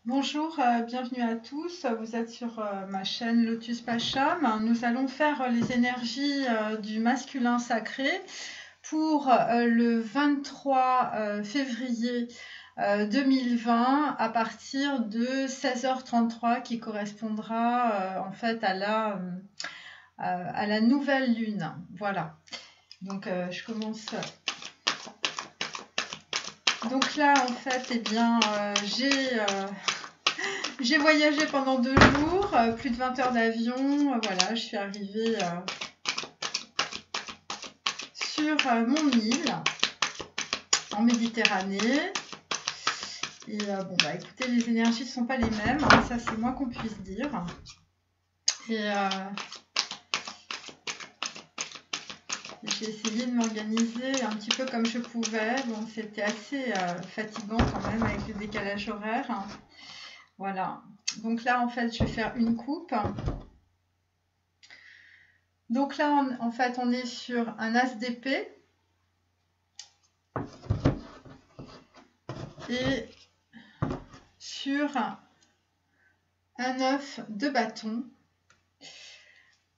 Bonjour, bienvenue à tous. Vous êtes sur ma chaîne Lotus Pacham. Nous allons faire les énergies du masculin sacré pour le 23 février 2020 à partir de 16h33 qui correspondra en fait à la nouvelle lune. Voilà. Donc je commence. Donc là en fait, eh bien, j'ai voyagé pendant 2 jours, plus de 20 heures d'avion. Voilà, je suis arrivée sur mon île en Méditerranée. Et bon, bah écoutez, les énergies ne sont pas les mêmes, hein, ça c'est moins qu'on puisse dire. Et j'ai essayé de m'organiser un petit peu comme je pouvais. Bon, c'était assez fatigant quand même avec le décalage horaire. Voilà. Donc là, en fait, je vais faire une coupe. Donc là, en fait, on est sur un as d'épée et sur un 9 de bâton.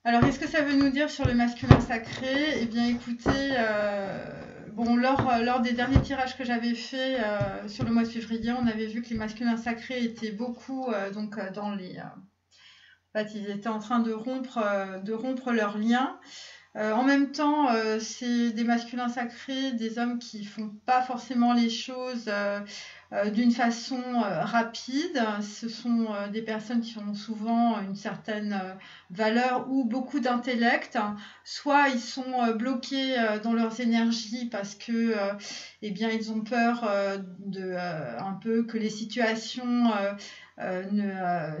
Alors, qu'est-ce que ça veut nous dire sur le masculin sacré? Eh bien, écoutez, bon, lors des derniers tirages que j'avais fait sur le mois de février, on avait vu que les masculins sacrés étaient beaucoup dans les... en fait, ils étaient en train de rompre leurs liens. En même temps, c'est des masculins sacrés, des hommes qui font pas forcément les choses d'une façon rapide. Ce sont des personnes qui ont souvent une certaine valeur ou beaucoup d'intellect. Soit ils sont bloqués dans leurs énergies parce que, eh bien, ils ont peur un peu que les situations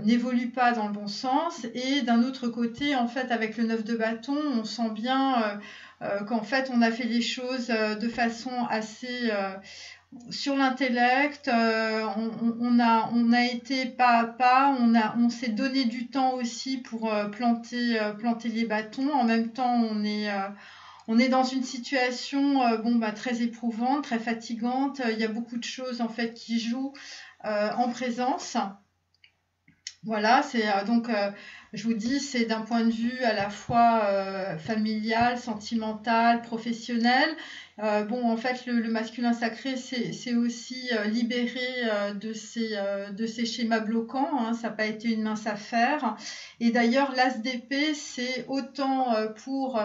n'évolue pas dans le bon sens. Et d'un autre côté, en fait, avec le 9 de bâton, on sent bien qu'en fait, on a fait les choses de façon assez sur l'intellect. On a été pas à pas, on s'est donné du temps aussi pour planter les bâtons. En même temps, on est dans une situation très éprouvante, très fatigante. Il y a beaucoup de choses en fait qui jouent en présence. Voilà, c'est je vous dis, c'est d'un point de vue à la fois familial, sentimental, professionnel. Bon, en fait, le masculin sacré, c'est aussi libéré de ces schémas bloquants. Hein, ça n'a pas été une mince affaire. Et d'ailleurs, l'as d'épée, c'est autant pour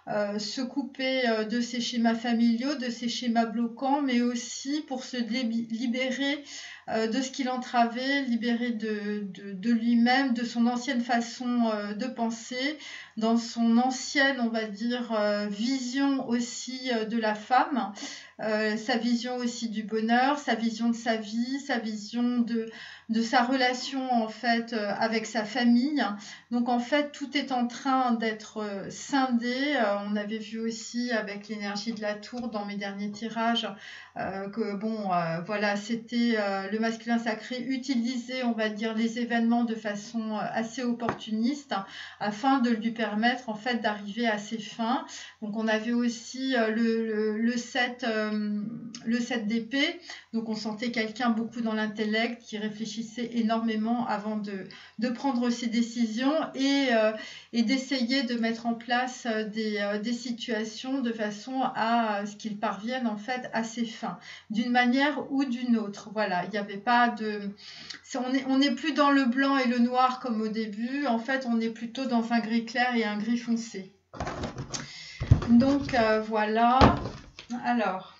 se couper de ces schémas familiaux, de ces schémas bloquants, mais aussi pour se libérer de ce qu'il entravait, libéré de lui-même, de son ancienne façon de penser, dans son ancienne, on va dire, vision aussi de la femme, sa vision aussi du bonheur, sa vision de sa vie, sa vision de sa relation en fait avec sa famille. Donc en fait tout est en train d'être scindé. On avait vu aussi avec l'énergie de la tour dans mes derniers tirages que bon voilà, c'était le masculin sacré utilisait, on va dire, les événements de façon assez opportuniste afin de lui permettre en fait d'arriver à ses fins. Donc on avait aussi le 7 d'épée. Donc on sentait quelqu'un beaucoup dans l'intellect qui réfléchissait énormément avant de prendre ses décisions et d'essayer de mettre en place des situations de façon à ce qu'il parvienne en fait à ses fins d'une manière ou d'une autre. Voilà, il n'y avait pas de... On n'est plus dans le blanc et le noir comme au début. En fait, on est plutôt dans un gris clair et un gris foncé. Donc voilà. Alors...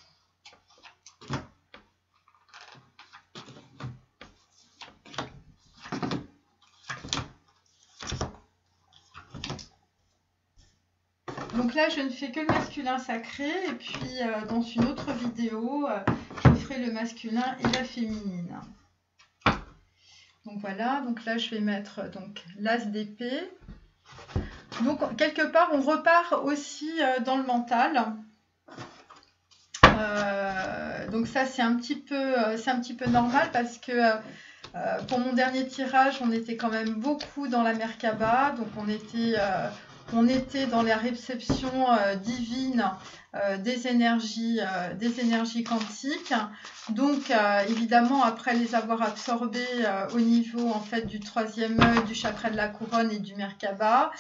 Donc là, je ne fais que le masculin sacré et puis dans une autre vidéo, je ferai le masculin et la féminine. Donc voilà, donc là, je vais mettre donc l'as d'épée. Donc quelque part, on repart aussi dans le mental. Donc ça, c'est un petit peu normal parce que pour mon dernier tirage, on était quand même beaucoup dans la Merkaba, donc on était on était dans la réception divine des énergies quantiques. Donc, évidemment, après les avoir absorbées au niveau en fait du troisième œil, du chakra de la couronne et du Merkaba,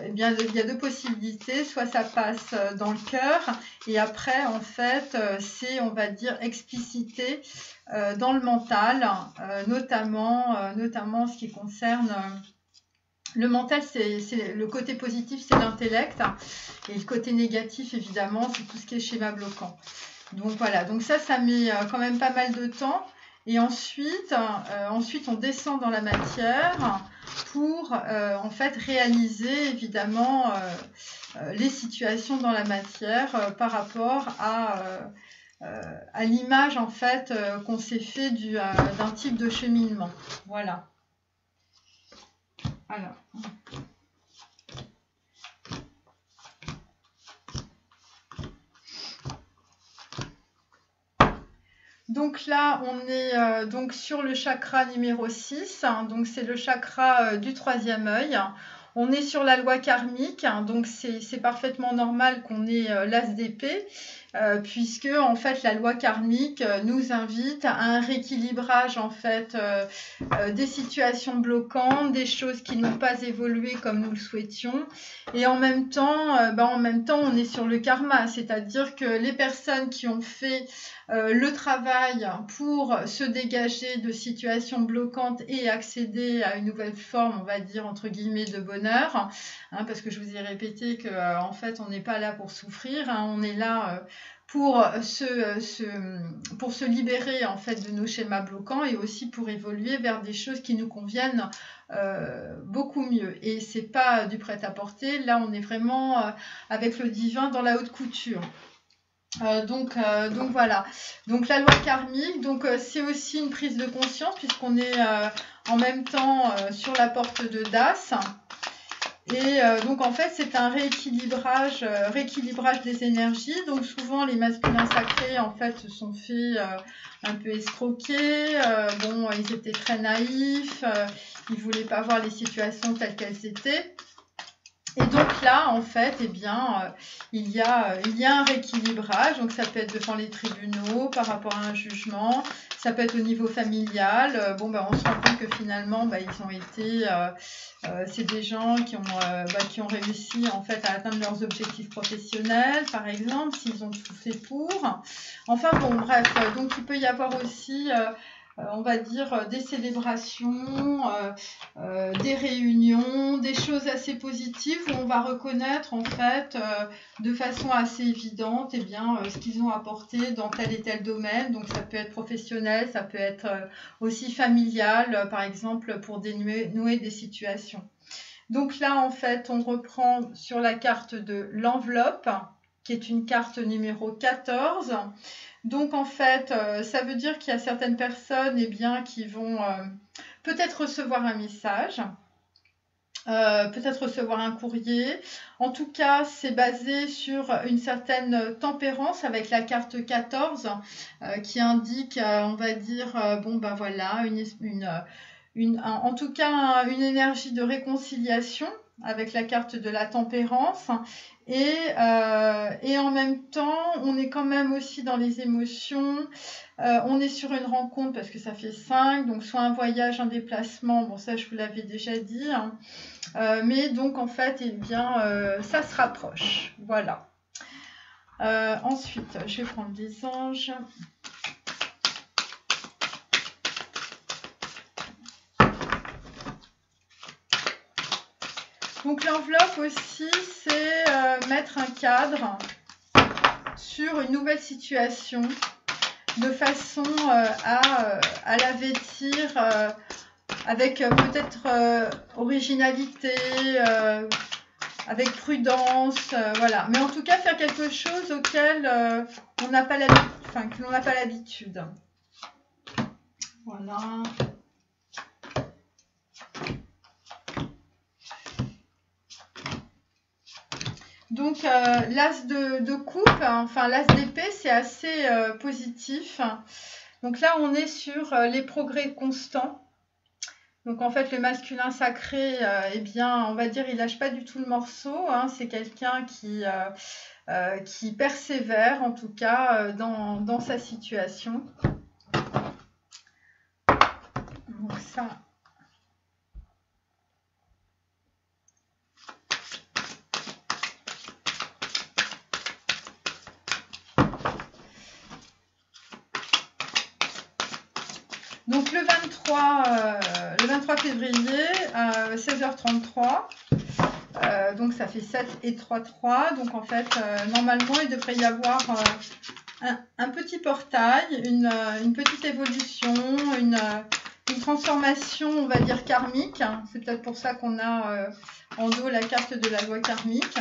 eh bien, il y a deux possibilités. Soit ça passe dans le cœur, et après, en fait, c'est, on va dire, explicité dans le mental, notamment en ce qui concerne le mental. C'est le côté positif, c'est l'intellect, et le côté négatif, évidemment, c'est tout ce qui est schéma bloquant. Donc voilà, donc ça met quand même pas mal de temps. Et ensuite on descend dans la matière pour en fait réaliser évidemment les situations dans la matière par rapport à l'image en fait qu'on s'est fait d'un type de cheminement. Voilà. Alors. Donc là, on est donc sur le chakra numéro 6, donc c'est le chakra du troisième œil. On est sur la loi karmique, donc c'est parfaitement normal qu'on ait l'as d'épée, puisque en fait la loi karmique nous invite à un rééquilibrage en fait des situations bloquantes, des choses qui n'ont pas évolué comme nous le souhaitions, et en même temps on est sur le karma, c'est-à-dire que les personnes qui ont fait le travail pour se dégager de situations bloquantes et accéder à une nouvelle forme, on va dire entre guillemets, de bonheur, parce que je vous ai répété que en fait on n'est pas là pour souffrir, on est là pour se libérer en fait de nos schémas bloquants, et aussi pour évoluer vers des choses qui nous conviennent beaucoup mieux. Et c'est pas du prêt-à-porter, là on est vraiment avec le divin dans la haute couture. Donc voilà, donc la loi karmique, donc c'est aussi une prise de conscience, puisqu'on est en même temps sur la porte de Das, et donc en fait c'est un rééquilibrage des énergies. Donc souvent les masculins sacrés en fait se sont fait un peu escroquer, ils étaient très naïfs, ils voulaient pas voir les situations telles qu'elles étaient. Et donc là, en fait, il y a un rééquilibrage. Donc ça peut être devant les tribunaux par rapport à un jugement, ça peut être au niveau familial. On se rend compte que finalement, ils ont été, c'est des gens qui ont réussi en fait à atteindre leurs objectifs professionnels, par exemple, s'ils ont tout fait pour. Enfin bon, bref, donc il peut y avoir aussi on va dire des célébrations, des réunions, des choses assez positives où on va reconnaître en fait de façon assez évidente ce qu'ils ont apporté dans tel et tel domaine. Donc ça peut être professionnel, ça peut être aussi familial, par exemple pour dénouer des situations. Donc là en fait on reprend sur la carte de l'enveloppe, qui est une carte numéro 14. Donc en fait, ça veut dire qu'il y a certaines personnes qui vont peut-être recevoir un message, peut-être recevoir un courrier. En tout cas, c'est basé sur une certaine tempérance avec la carte 14 qui indique, on va dire, en tout cas une énergie de réconciliation avec la carte de la tempérance. Et en même temps, on est quand même aussi dans les émotions. On est sur une rencontre parce que ça fait 5, donc soit un voyage, un déplacement. Bon, ça, je vous l'avais déjà dit. Mais donc, en fait, ça se rapproche. Voilà. Ensuite, je vais prendre des anges. Donc l'enveloppe aussi, c'est mettre un cadre sur une nouvelle situation de façon à la vêtir avec peut-être originalité, avec prudence, voilà. Mais en tout cas, faire quelque chose auquel on n'a pas l'habitude. Voilà. Donc l'as de coupe, l'as d'épée, c'est assez positif. Donc là, on est sur les progrès constants. Donc en fait, le masculin sacré, eh bien, on va dire, il lâche pas du tout le morceau, hein. C'est quelqu'un qui persévère, en tout cas, dans sa situation. Donc ça... Donc le 23 février, 16h33, donc ça fait 7 et 3, 3. Donc en fait, normalement, il devrait y avoir un petit portail, une petite évolution, une transformation, on va dire, karmique. C'est peut-être pour ça qu'on a en dos la carte de la loi karmique.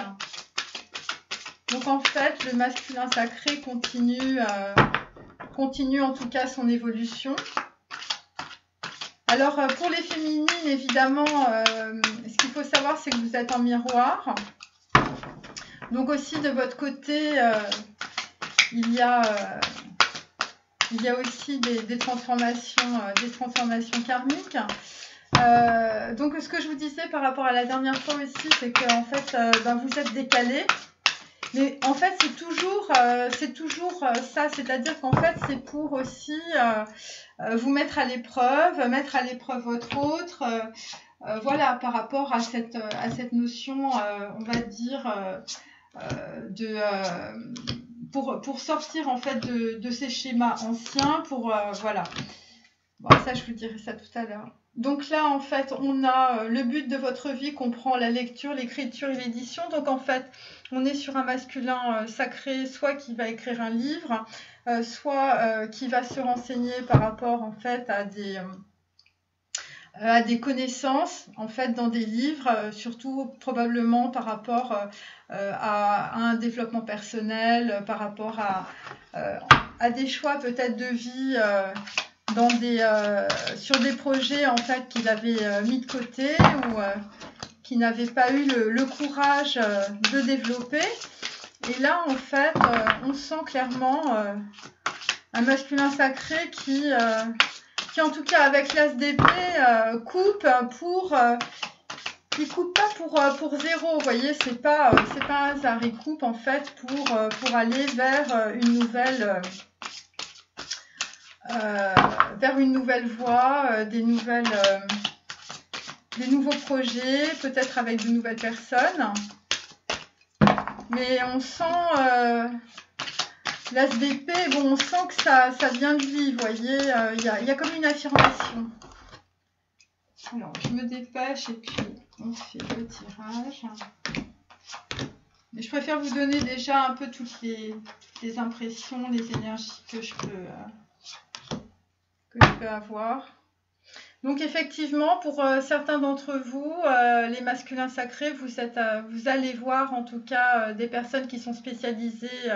Donc en fait, le masculin sacré continue en tout cas son évolution. Alors, pour les féminines, évidemment, ce qu'il faut savoir, c'est que vous êtes en miroir. Donc aussi, de votre côté, il y a aussi des transformations karmiques. Donc, ce que je vous disais par rapport à la dernière fois aussi, c'est qu'en fait, vous êtes décalés. Mais en fait, c'est toujours ça, c'est-à-dire qu'en fait, c'est pour aussi vous mettre à l'épreuve votre autre, voilà, par rapport à cette notion, on va dire, pour sortir en fait de ces schémas anciens, voilà. Bon, ça, je vous dirai ça tout à l'heure. Donc là, en fait, on a le but de votre vie, comprend la lecture, l'écriture et l'édition. Donc en fait, on est sur un masculin sacré, soit qui va écrire un livre, soit qui va se renseigner par rapport en fait à des connaissances en fait dans des livres, surtout probablement par rapport à un développement personnel, par rapport à des choix peut-être de vie. Sur des projets en fait qu'il avait mis de côté ou qu'il n'avait pas eu le courage de développer. Et là en fait on sent clairement un masculin sacré qui en tout cas avec l'as d'épée coupe il coupe pas pour zéro, vous voyez, c'est pas un hasard, il coupe en fait pour aller vers une nouvelle voie, des nouveaux projets, peut-être avec de nouvelles personnes. Mais on sent l'as d'épée, bon, on sent que ça vient de lui, vous voyez, il y a comme une affirmation. Alors, je me dépêche et puis on fait le tirage. Mais je préfère vous donner déjà un peu toutes les impressions, les énergies que je peux avoir. Donc effectivement, pour certains d'entre vous, les masculins sacrés, vous allez voir en tout cas des personnes qui sont spécialisées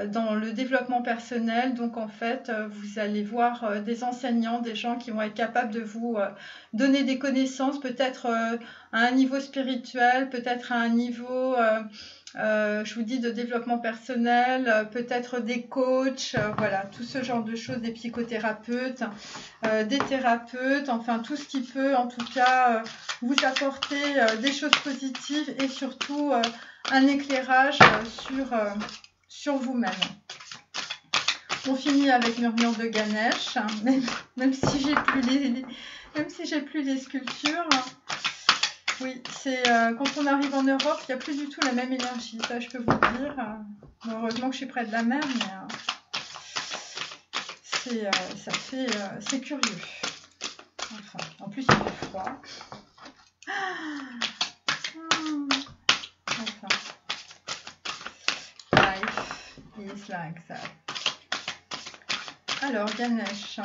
dans le développement personnel. Donc en fait, vous allez voir des enseignants, des gens qui vont être capables de vous donner des connaissances, peut-être à un niveau spirituel, peut-être à un niveau... je vous dis de développement personnel, peut-être des coachs, voilà, tout ce genre de choses, des psychothérapeutes, des thérapeutes, enfin tout ce qui peut en tout cas vous apporter des choses positives et surtout un éclairage sur vous-même. On finit avec Murmure de Ganesh, hein, même si j'ai plus les sculptures. Oui, c'est quand on arrive en Europe, il n'y a plus du tout la même énergie, ça je peux vous le dire. Bon, heureusement que je suis près de la mer, mais c'est curieux. Enfin, en plus il fait froid. Enfin, life is like that. Alors, Ganesh.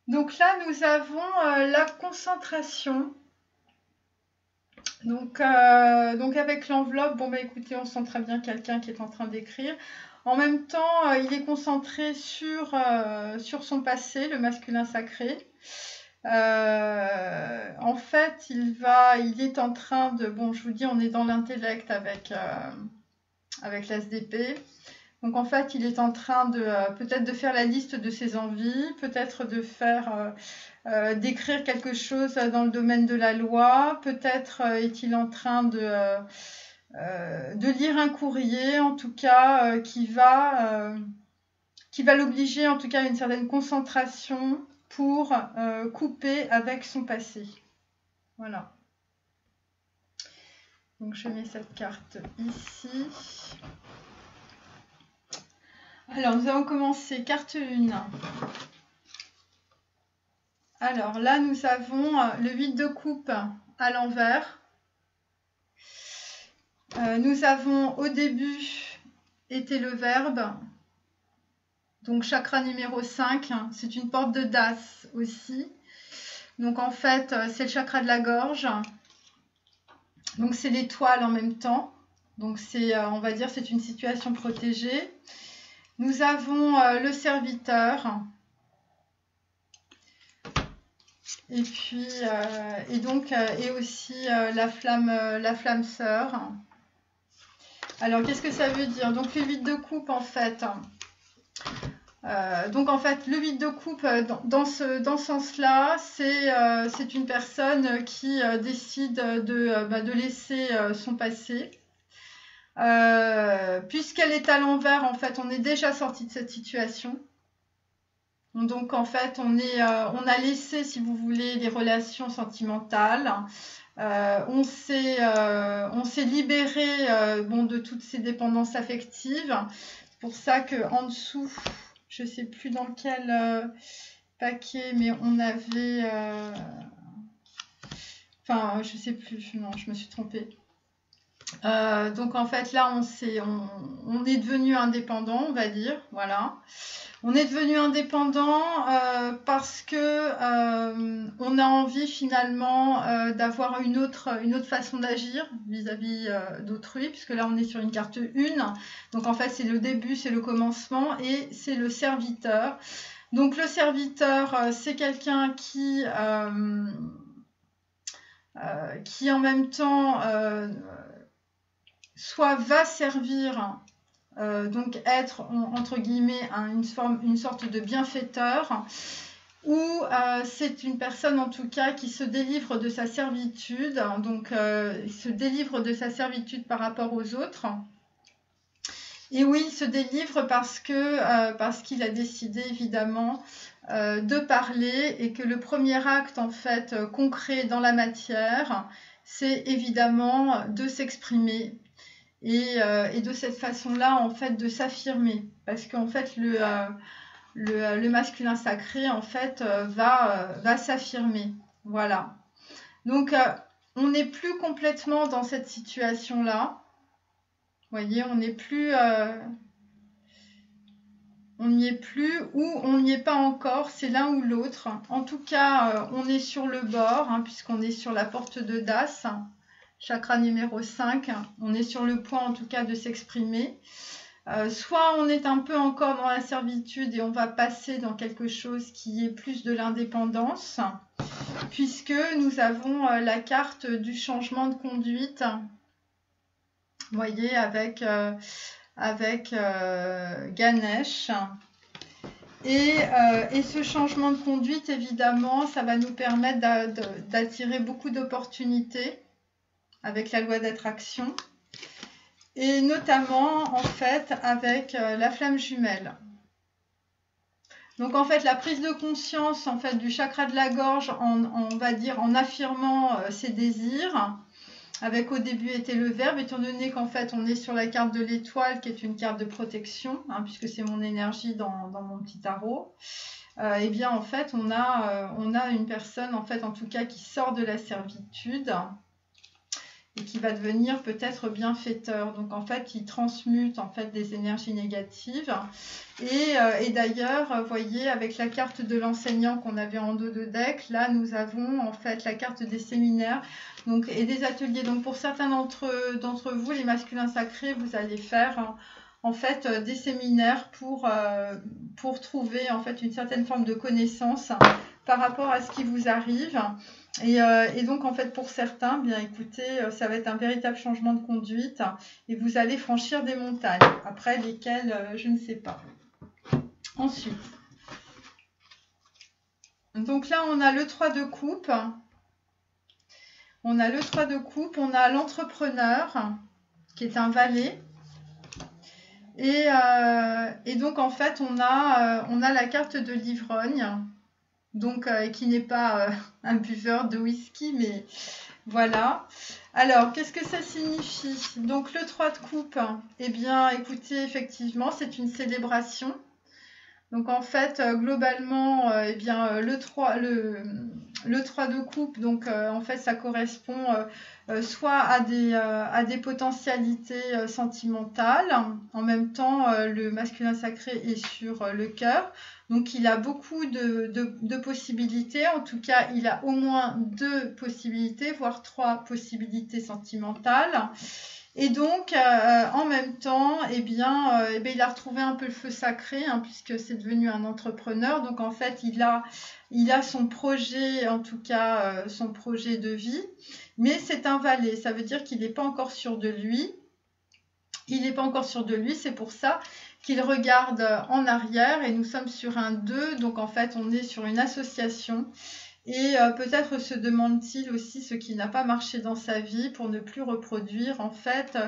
Donc là, nous avons la concentration. Donc avec l'enveloppe, bon bah écoutez, on sent très bien quelqu'un qui est en train d'écrire. En même temps, il est concentré sur son passé, le masculin sacré. En fait, il est en train de... Bon, je vous dis, on est dans l'intellect avec l'SDP. Donc, en fait, il est en train de peut-être de faire la liste de ses envies, peut-être de faire... d'écrire quelque chose dans le domaine de la loi. Peut-être est-il en train de lire un courrier, en tout cas, qui va l'obliger, en tout cas, à une certaine concentration pour couper avec son passé. Voilà. Donc, je mets cette carte ici. Alors, nous allons commencer. Carte 1. Alors, là, nous avons le 8 de coupe à l'envers. Nous avons au début été le verbe. Donc, chakra numéro 5, c'est une porte de Das aussi. Donc, en fait, c'est le chakra de la gorge. Donc, c'est l'étoile en même temps. Donc, on va dire, c'est une situation protégée. Nous avons le serviteur. Et puis, et aussi la flamme sœur. Alors, qu'est-ce que ça veut dire? Donc, le 8 de coupe, en fait... le 8 de coupe, dans ce sens-là, c'est une personne qui décide de laisser son passé. Puisqu'elle est à l'envers, en fait, on est déjà sorti de cette situation. Donc, en fait, on a laissé, si vous voulez, les relations sentimentales. On s'est libéré de toutes ces dépendances affectives. C'est pour ça qu'en dessous... Je ne sais plus dans quel paquet, mais on avait... Enfin, je ne sais plus. Non, je me suis trompée. Donc, en fait, là, on est devenu indépendant, on va dire. Voilà. On est devenu indépendant parce que on a envie, finalement, d'avoir une autre façon d'agir vis-à-vis d'autrui, puisque là, on est sur une carte 1. Donc, en fait, c'est le début, c'est le commencement, et c'est le serviteur. Donc, le serviteur, c'est quelqu'un qui en même temps, soit va servir... donc être entre guillemets une sorte de bienfaiteur, ou c'est une personne en tout cas qui se délivre de sa servitude, donc se délivre de sa servitude par rapport aux autres. Et oui, il se délivre parce qu'il a décidé évidemment de parler, et que le premier acte en fait concret dans la matière, c'est évidemment de s'exprimer. Et de cette façon-là, en fait, de s'affirmer. Parce qu'en fait, le masculin sacré, en fait, va s'affirmer. Voilà. Donc, on n'est plus complètement dans cette situation-là. Vous voyez, on n'est plus... on n'y est plus, ou on n'y est pas encore, c'est l'un ou l'autre. En tout cas, on est sur le bord, puisqu'on est sur la porte de Das. Chakra numéro 5, on est sur le point en tout cas de s'exprimer. Soit on est un peu encore dans la servitude et on va passer dans quelque chose qui est plus de l'indépendance, puisque nous avons la carte du changement de conduite. Vous voyez, avec Ganesh. Et ce changement de conduite, évidemment, ça va nous permettre d'attirer beaucoup d'opportunités avec la loi d'attraction, et notamment en fait avec la flamme jumelle. Donc en fait la prise de conscience en fait du chakra de la gorge, on va dire en affirmant ses désirs, avec au début était le verbe, étant donné qu'en fait on est sur la carte de l'étoile qui est une carte de protection, puisque c'est mon énergie dans mon petit tarot. Et bien en fait on a une personne en fait en tout cas qui sort de la servitude et qui va devenir peut-être bienfaiteur. Donc en fait, il transmute en fait des énergies négatives. Et d'ailleurs, vous voyez, avec la carte de l'enseignant qu'on avait en dos de deck, là nous avons en fait la carte des séminaires et des ateliers. Donc pour certains d'entre vous, les masculins sacrés, vous allez faire en fait des séminaires pour trouver en fait une certaine forme de connaissance par rapport à ce qui vous arrive. Et donc en fait pour certains, bien écoutez, ça va être un véritable changement de conduite et vous allez franchir des montagnes. Après lesquelles, je ne sais pas. Ensuite, donc là on a le 3 de coupe. On a le 3 de coupe, on a l'entrepreneur qui est un valet. Et donc en fait on a la carte de l'ivrogne, donc qui n'est pas un buveur de whisky, mais voilà. Alors qu'est-ce que ça signifie? Donc le 3 de coupe, eh bien écoutez, effectivement c'est une célébration. Donc en fait, globalement, eh bien, le 3 de coupe, donc en fait, ça correspond soit à des potentialités sentimentales. En même temps, le masculin sacré est sur le cœur. Donc il a beaucoup de possibilités. En tout cas, il a au moins 2 possibilités, voire 3 possibilités sentimentales. Et donc, en même temps, eh bien, il a retrouvé un peu le feu sacré, hein, puisque c'est devenu un entrepreneur. Donc, en fait, il a son projet, en tout cas, son projet de vie. Mais c'est un valet, ça veut dire qu'il n'est pas encore sûr de lui. Il n'est pas encore sûr de lui, c'est pour ça qu'il regarde en arrière. Et nous sommes sur un 2, donc en fait, on est sur une association. Et peut-être se demande-t-il aussi ce qui n'a pas marché dans sa vie pour ne plus reproduire en fait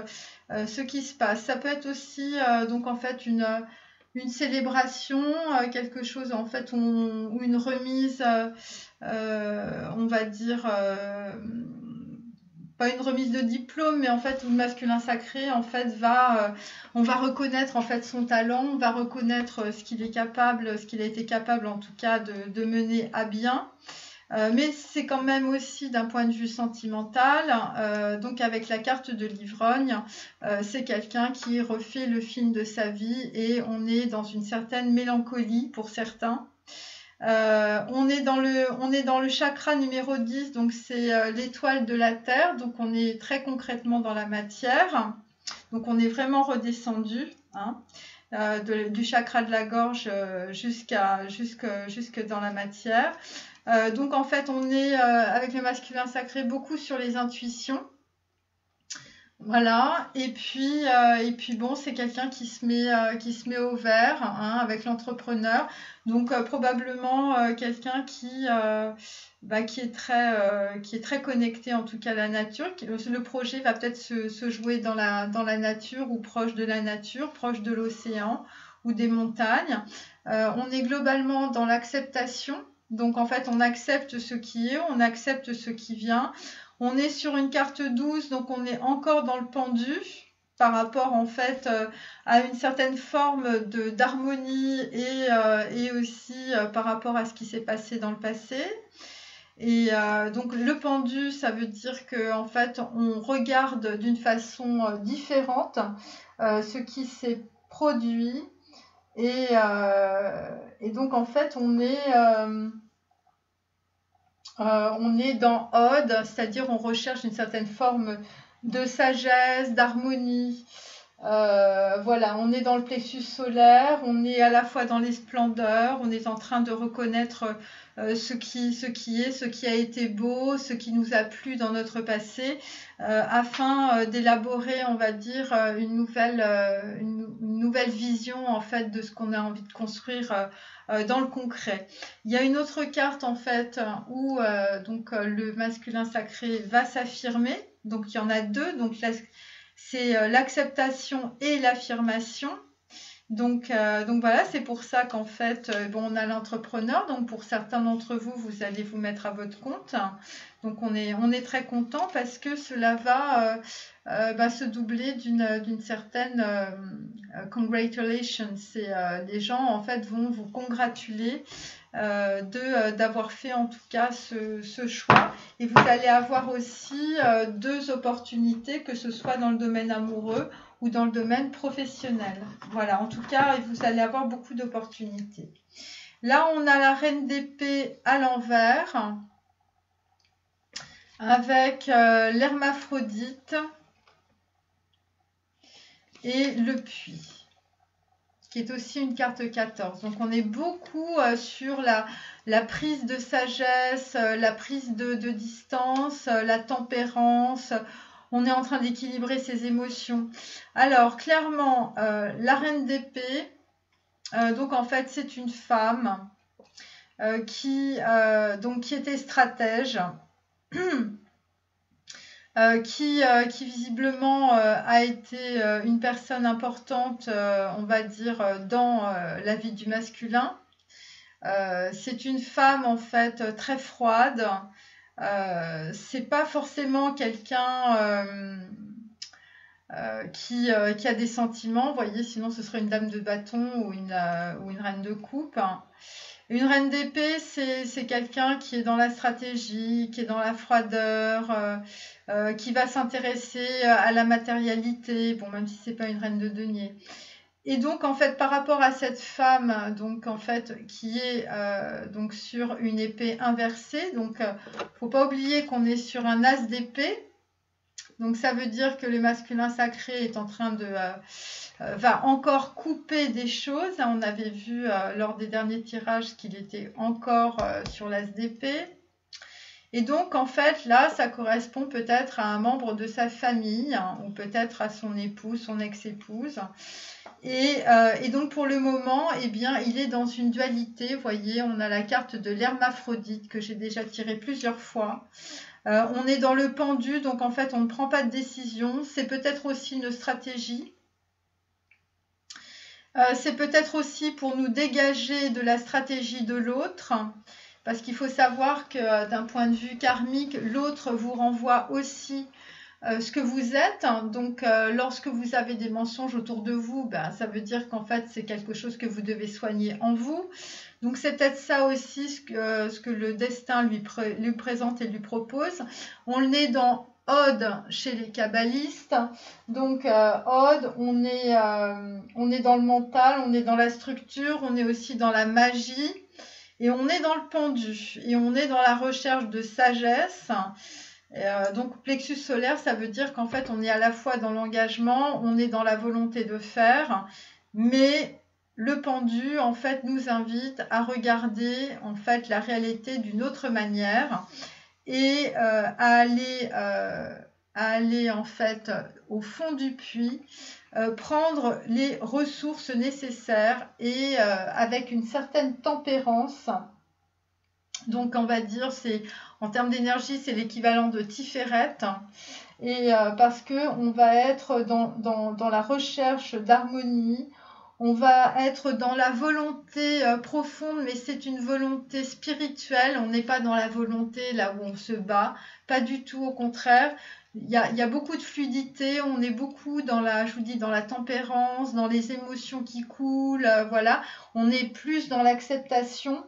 ce qui se passe. Ça peut être aussi donc en fait une célébration, quelque chose en fait ou une remise, on va dire pas une remise de diplôme, mais en fait, le masculin sacré, en fait, on va reconnaître en fait son talent, on va reconnaître ce qu'il est capable, ce qu'il a été capable en tout cas de mener à bien. Mais c'est quand même aussi d'un point de vue sentimental, donc avec la carte de l'ivrogne, c'est quelqu'un qui refait le film de sa vie et on est dans une certaine mélancolie pour certains. On est dans le chakra numéro 10, donc c'est l'étoile de la Terre, donc on est très concrètement dans la matière, donc on est vraiment redescendu, hein, du chakra de la gorge jusque dans la matière. Donc en fait on est avec le masculin sacré beaucoup sur les intuitions. Voilà, et puis bon, c'est quelqu'un qui se met au vert, hein, avec l'entrepreneur. Donc probablement quelqu'un qui est très connecté en tout cas à la nature. Le projet va peut-être se jouer dans la nature ou proche de la nature, proche de l'océan ou des montagnes. On est globalement dans l'acceptation. Donc en fait, on accepte ce qui est, on accepte ce qui vient. On est sur une carte 12, donc on est encore dans le pendu par rapport en fait à une certaine forme d'harmonie et aussi par rapport à ce qui s'est passé dans le passé. Et donc le pendu, ça veut dire que en fait on regarde d'une façon différente ce qui s'est produit et donc en fait on est dans Ode, c'est-à-dire on recherche une certaine forme de sagesse, d'harmonie. Voilà, on est dans le plexus solaire, on est à la fois dans les splendeurs, on est en train de reconnaître ce qui a été beau, ce qui nous a plu dans notre passé, afin d'élaborer, on va dire, une nouvelle vision en fait de ce qu'on a envie de construire dans le concret. Il y a une autre carte en fait où le masculin sacré va s'affirmer. Donc il y en a 2. Donc c'est l'acceptation et l'affirmation. Donc voilà, c'est pour ça qu'en fait, on a l'entrepreneur. Donc pour certains d'entre vous, vous allez vous mettre à votre compte. Donc on est très content parce que cela va se doubler d'une certaine congratulations. Les gens en fait vont vous congratuler d'avoir fait en tout cas ce choix. Et vous allez avoir aussi 2 opportunités, que ce soit dans le domaine amoureux ou dans le domaine professionnel. Voilà, en tout cas, vous allez avoir beaucoup d'opportunités. Là, on a la reine d'épée à l'envers avec l'hermaphrodite et le puits. qui est aussi une carte 14. Donc on est beaucoup sur la prise de sagesse, la prise de distance, la tempérance. On est en train d'équilibrer ses émotions. Alors clairement, la reine d'épée, donc en fait c'est une femme qui était stratège. Qui visiblement a été une personne importante, on va dire, dans la vie du masculin. C'est une femme en fait très froide. C'est pas forcément quelqu'un qui a des sentiments, vous voyez, sinon ce serait une dame de bâton ou une reine de coupe. Une reine d'épée, c'est quelqu'un qui est dans la stratégie, qui est dans la froideur, qui va s'intéresser à la matérialité, bon, même si c'est pas une reine de denier. Et donc, en fait, par rapport à cette femme, donc en fait, qui est donc sur une épée inversée, donc faut pas oublier qu'on est sur un as d'épée. Donc ça veut dire que le masculin sacré est en train de va encore couper des choses. On avait vu lors des derniers tirages qu'il était encore sur l'as d'épée. Et donc en fait là ça correspond peut-être à un membre de sa famille, hein, ou peut-être à son époux, son ex-épouse. Et donc pour le moment, eh bien, il est dans une dualité. Vous voyez, on a la carte de l'hermaphrodite que j'ai déjà tirée plusieurs fois. On est dans le pendu, donc en fait on ne prend pas de décision. C'est peut-être aussi une stratégie. C'est peut-être aussi pour nous dégager de la stratégie de l'autre, parce qu'il faut savoir que d'un point de vue karmique, l'autre vous renvoie aussi ce que vous êtes. Donc lorsque vous avez des mensonges autour de vous, ça veut dire qu'en fait c'est quelque chose que vous devez soigner en vous. Donc c'est peut-être ça aussi ce que le destin lui présente et lui propose. On est dans Ode chez les kabbalistes. Donc Ode, on est dans le mental, on est dans la structure, on est aussi dans la magie et on est dans le pendu et on est dans la recherche de sagesse. Donc plexus solaire, ça veut dire qu'en fait on est à la fois dans l'engagement, on est dans la volonté de faire, mais le pendu en fait nous invite à regarder en fait la réalité d'une autre manière et à aller en fait au fond du puits, prendre les ressources nécessaires et avec une certaine tempérance. Donc on va dire c'est en termes d'énergie c'est l'équivalent de Tiferet, et parce que on va être dans la recherche d'harmonie, on va être dans la volonté profonde, mais c'est une volonté spirituelle, on n'est pas dans la volonté là où on se bat, pas du tout, au contraire. Il y a beaucoup de fluidité, on est beaucoup dans je vous dis, dans la tempérance, dans les émotions qui coulent, voilà. On est plus dans l'acceptation.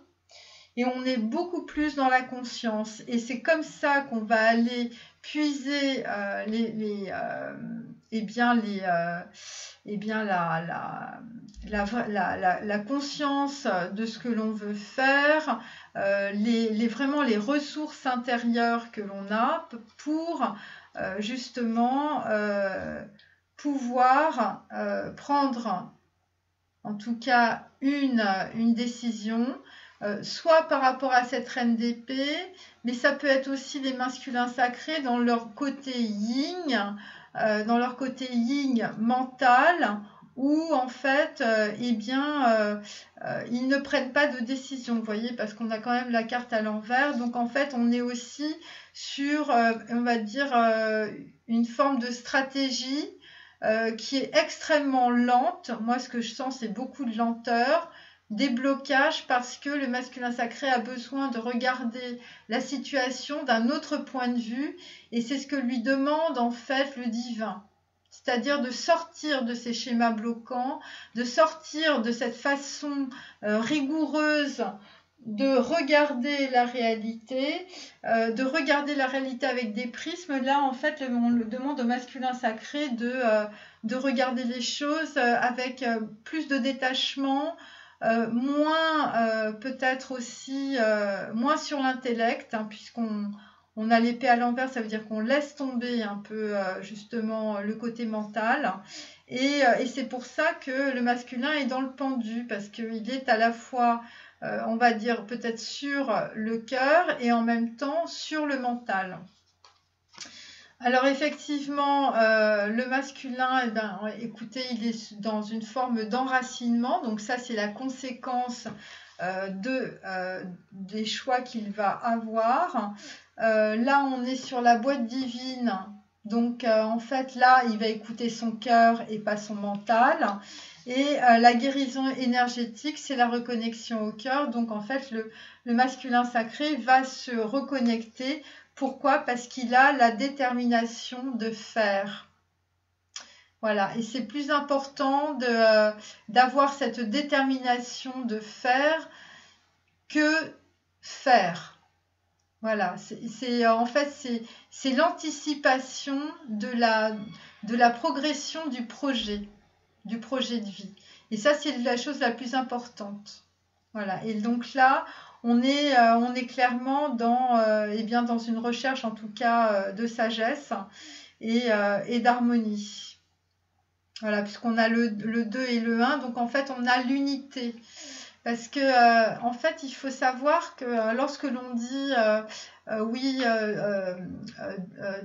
Et on est beaucoup plus dans la conscience. Et c'est comme ça qu'on va aller puiser la conscience de ce que l'on veut faire, vraiment les ressources intérieures que l'on a pour justement pouvoir prendre en tout cas une décision. Soit par rapport à cette reine d'épée, mais ça peut être aussi les masculins sacrés dans leur côté yin, mental, où en fait, ils ne prennent pas de décision, vous voyez, parce qu'on a quand même la carte à l'envers. Donc en fait, on est aussi sur, on va dire, une forme de stratégie qui est extrêmement lente. Moi, ce que je sens, c'est beaucoup de lenteur, des blocages, parce que le masculin sacré a besoin de regarder la situation d'un autre point de vue, et c'est ce que lui demande en fait le divin, c'est-à-dire de sortir de ces schémas bloquants, de sortir de cette façon rigoureuse de regarder la réalité, avec des prismes. Là en fait on le demande au masculin sacré de regarder les choses avec plus de détachement, moins peut-être aussi moins sur l'intellect, hein, puisqu'on a l'épée à l'envers, ça veut dire qu'on laisse tomber un peu justement le côté mental, Et c'est pour ça que le masculin est dans le pendu, parce qu'il est à la fois, on va dire, peut-être sur le cœur et en même temps sur le mental. Alors effectivement, le masculin, eh ben, écoutez, il est dans une forme d'enracinement, donc ça c'est la conséquence des choix qu'il va avoir. Là, on est sur la boîte divine, donc en fait là, il va écouter son cœur et pas son mental. Et la guérison énergétique, c'est la reconnexion au cœur, donc en fait le masculin sacré va se reconnecter. Pourquoi? Parce qu'il a la détermination de faire. Voilà, et c'est plus important d'avoir cette détermination de faire que faire. Voilà, en fait, c'est l'anticipation de la progression du projet de vie. Et ça, c'est la chose la plus importante. Voilà, et donc là, on est clairement dans une recherche, en tout cas, de sagesse et d'harmonie. Voilà, puisqu'on a le 2 et le 1, donc en fait, on a l'unité. Parce que, en fait, il faut savoir que lorsque l'on dit oui,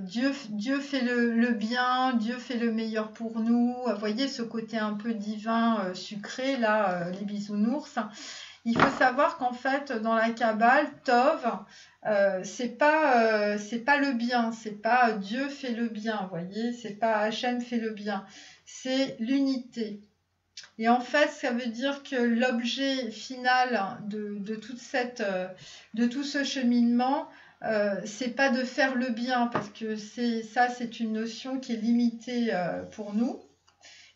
Dieu fait le bien, Dieu fait le meilleur pour nous, vous voyez ce côté un peu divin, sucré, là, les bisounours. Il faut savoir qu'en fait, dans la Kabbale, Tov, c'est pas le bien, c'est pas Dieu fait le bien, vous voyez, c'est pas Hachem fait le bien, c'est l'unité. Et en fait, ça veut dire que l'objet final de tout ce cheminement, c'est pas de faire le bien, parce que c'est une notion qui est limitée pour nous,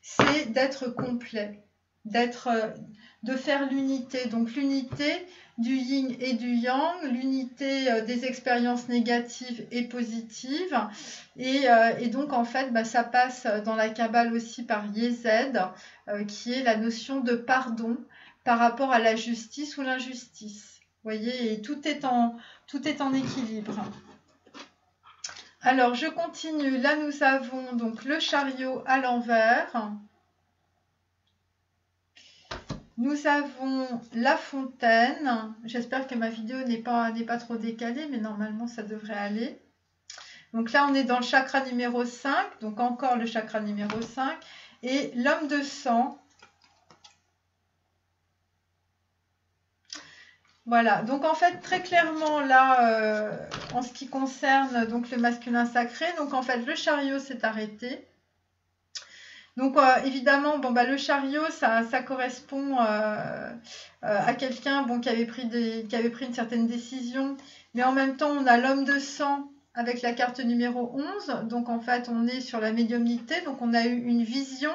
c'est d'être complet, de faire l'unité. Donc l'unité du yin et du yang, l'unité des expériences négatives et positives. Et donc en fait, ça passe dans la Kabbale aussi par Yesed, qui est la notion de pardon par rapport à la justice ou l'injustice. Vous voyez, et tout est en équilibre. Alors je continue. Là nous avons donc le chariot à l'envers. Nous avons la fontaine. J'espère que ma vidéo n'est pas trop décalée, mais normalement ça devrait aller. Donc là, on est dans le chakra numéro 5, donc encore le chakra numéro 5. Et l'homme de sang. Voilà, donc en fait, très clairement, là, en ce qui concerne donc, le masculin sacré, donc en fait, le chariot s'est arrêté. Donc évidemment, le chariot, ça correspond à quelqu'un qui avait pris une certaine décision, mais en même temps, on a l'homme de sang avec la carte numéro 11. Donc en fait, on est sur la médiumnité, donc on a eu une vision.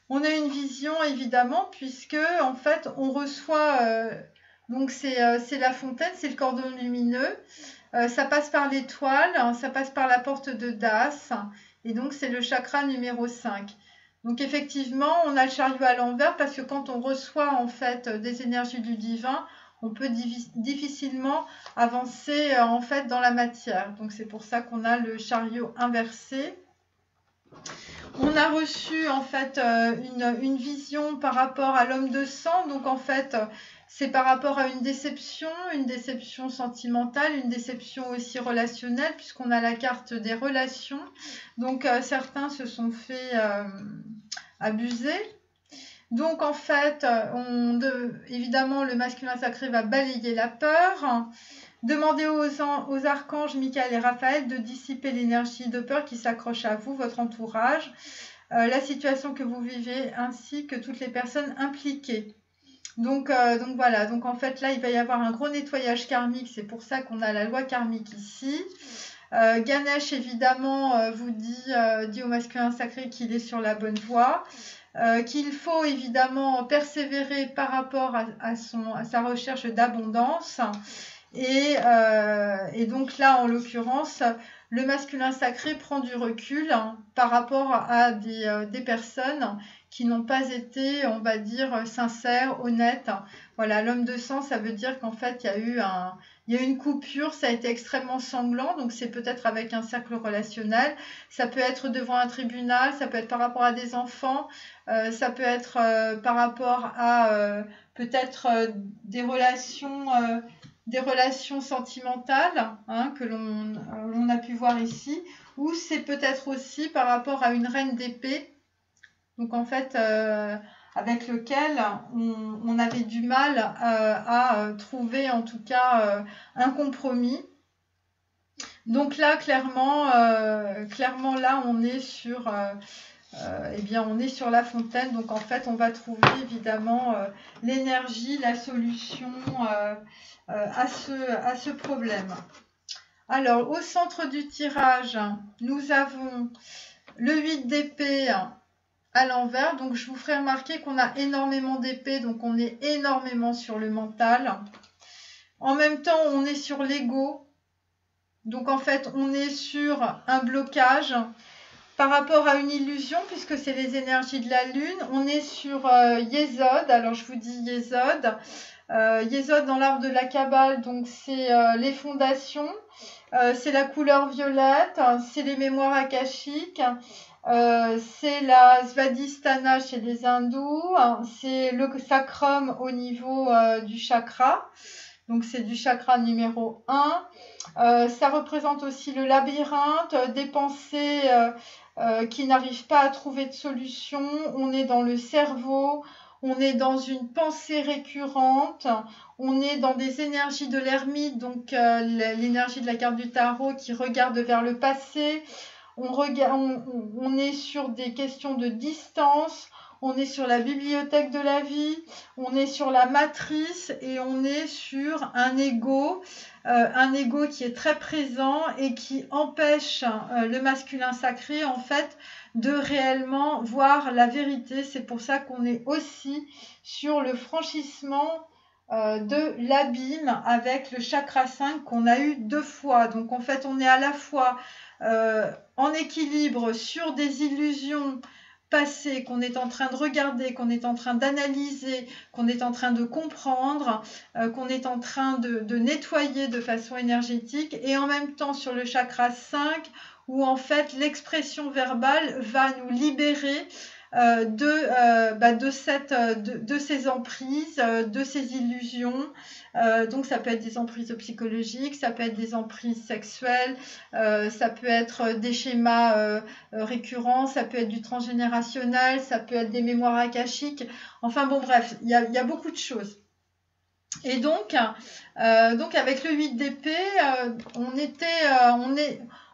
On a une vision évidemment, puisque en fait, on reçoit, donc c'est la fontaine, c'est le cordon lumineux. Ça passe par l'étoile, ça passe par la porte de Das. Et donc, c'est le chakra numéro 5. Donc, effectivement, on a le chariot à l'envers parce que quand on reçoit, en fait, des énergies du divin, on peut difficilement avancer, en fait, dans la matière. Donc, c'est pour ça qu'on a le chariot inversé. On a reçu, en fait, une vision par rapport à l'homme de sang. Donc, en fait, c'est par rapport à une déception sentimentale, une déception aussi relationnelle, puisqu'on a la carte des relations. Donc, certains se sont fait abuser. Donc, en fait, évidemment, le masculin sacré va balayer la peur. Demandez aux archanges Michael et Raphaël de dissiper l'énergie de peur qui s'accroche à vous, votre entourage, la situation que vous vivez, ainsi que toutes les personnes impliquées. Donc voilà, donc en fait là il va y avoir un gros nettoyage karmique, c'est pour ça qu'on a la loi karmique ici. Ganesh évidemment vous dit au masculin sacré qu'il est sur la bonne voie, qu'il faut évidemment persévérer par rapport à sa recherche d'abondance. Et donc là en l'occurrence le masculin sacré prend du recul par rapport à des personnes qui n'ont pas été, on va dire, sincères, honnêtes. Voilà, l'homme de sang, ça veut dire qu'en fait, il y a eu une coupure, ça a été extrêmement sanglant, donc c'est peut-être avec un cercle relationnel, ça peut être devant un tribunal, ça peut être par rapport à des enfants, ça peut être par rapport à peut-être des relations sentimentales, hein, que l'on a pu voir ici, ou c'est peut-être aussi par rapport à une reine d'épée, donc en fait avec lequel on avait du mal à trouver en tout cas un compromis. Donc là clairement là on est sur eh bien, on est sur la fontaine, donc en fait on va trouver évidemment l'énergie, la solution à ce problème. Alors, au centre du tirage, nous avons le 8 d'épée à l'envers. Donc, je vous ferai remarquer qu'on a énormément d'épée, donc on est énormément sur le mental. En même temps, on est sur l'ego. Donc, en fait, on est sur un blocage par rapport à une illusion, puisque c'est les énergies de la Lune. On est sur Yesod. Alors, je vous dis Yesod. Yesod dans l'arbre de la Kabbale, donc c'est les fondations. C'est la couleur violette, c'est les mémoires akashiques, c'est la Svadhisthana chez les hindous, c'est le sacrum au niveau du chakra, donc c'est du chakra numéro 1. Ça représente aussi le labyrinthe, des pensées qui n'arrivent pas à trouver de solution. On est dans le cerveau, on est dans une pensée récurrente, on est dans des énergies de l'ermite, donc l'énergie de la carte du tarot qui regarde vers le passé. On est sur des questions de distance, on est sur la bibliothèque de la vie, on est sur la matrice et on est sur un ego qui est très présent et qui empêche le masculin sacré en fait de réellement voir la vérité. C'est pour ça qu'on est aussi sur le franchissement de l'abîme avec le chakra 5 qu'on a eu 2 fois. Donc en fait on est à la fois en équilibre sur des illusions passées qu'on est en train de regarder, qu'on est en train d'analyser, qu'on est en train de comprendre, qu'on est en train de nettoyer de façon énergétique, et en même temps sur le chakra 5 où en fait l'expression verbale va nous libérer de ces emprises, de ces illusions. Donc ça peut être des emprises psychologiques, ça peut être des emprises sexuelles, ça peut être des schémas récurrents, ça peut être du transgénérationnel, ça peut être des mémoires akashiques. Enfin bon bref, il y a beaucoup de choses. Et donc avec le 8 d'épée,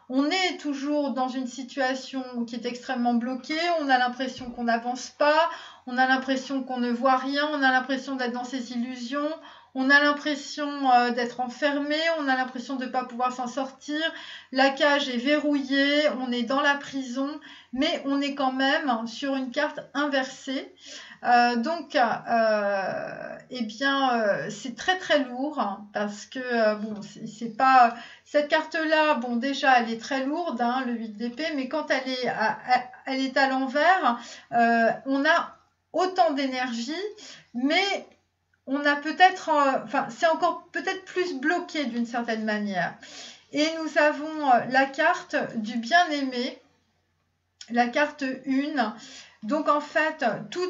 on est toujours dans une situation qui est extrêmement bloquée, on a l'impression qu'on n'avance pas, on a l'impression qu'on ne voit rien, on a l'impression d'être dans ces illusions, on a l'impression d'être enfermé, on a l'impression de ne pas pouvoir s'en sortir, la cage est verrouillée, on est dans la prison, mais on est quand même sur une carte inversée. Eh bien, c'est très très lourd parce que bon, c'est pas cette carte-là. Bon, déjà, elle est très lourde, hein, le 8 d'épée, mais quand elle est à l'envers, on a autant d'énergie, mais on a peut-être, enfin, c'est encore peut-être plus bloqué d'une certaine manière. Et nous avons la carte du bien-aimé, la carte 1. Donc en fait, tout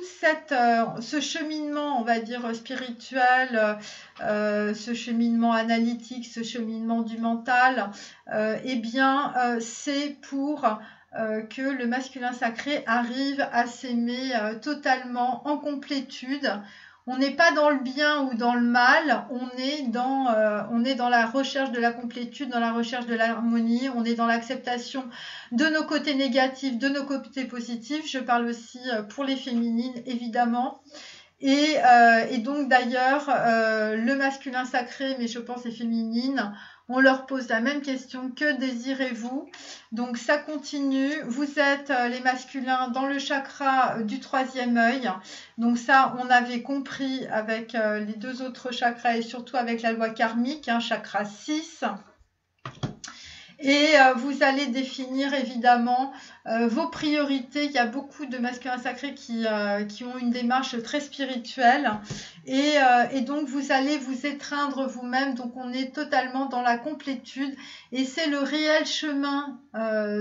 ce cheminement, on va dire spirituel, ce cheminement analytique, ce cheminement du mental, eh bien c'est pour que le masculin sacré arrive à s'aimer totalement en complétude. On n'est pas dans le bien ou dans le mal, on est dans la recherche de la complétude, dans la recherche de l'harmonie, on est dans l'acceptation de nos côtés négatifs, de nos côtés positifs. Je parle aussi pour les féminines, évidemment. Et donc d'ailleurs, le masculin sacré, mais je pense les féminines, on leur pose la même question: que désirez-vous? Donc ça continue. Vous êtes les masculins dans le chakra du 3e œil. Donc ça, on avait compris avec les 2 autres chakras et surtout avec la loi karmique, hein, chakra 6. Et vous allez définir évidemment vos priorités. Il y a beaucoup de masculins sacrés qui ont une démarche très spirituelle. Et donc, vous allez vous étreindre vous-même. Donc, on est totalement dans la complétude. Et c'est le réel chemin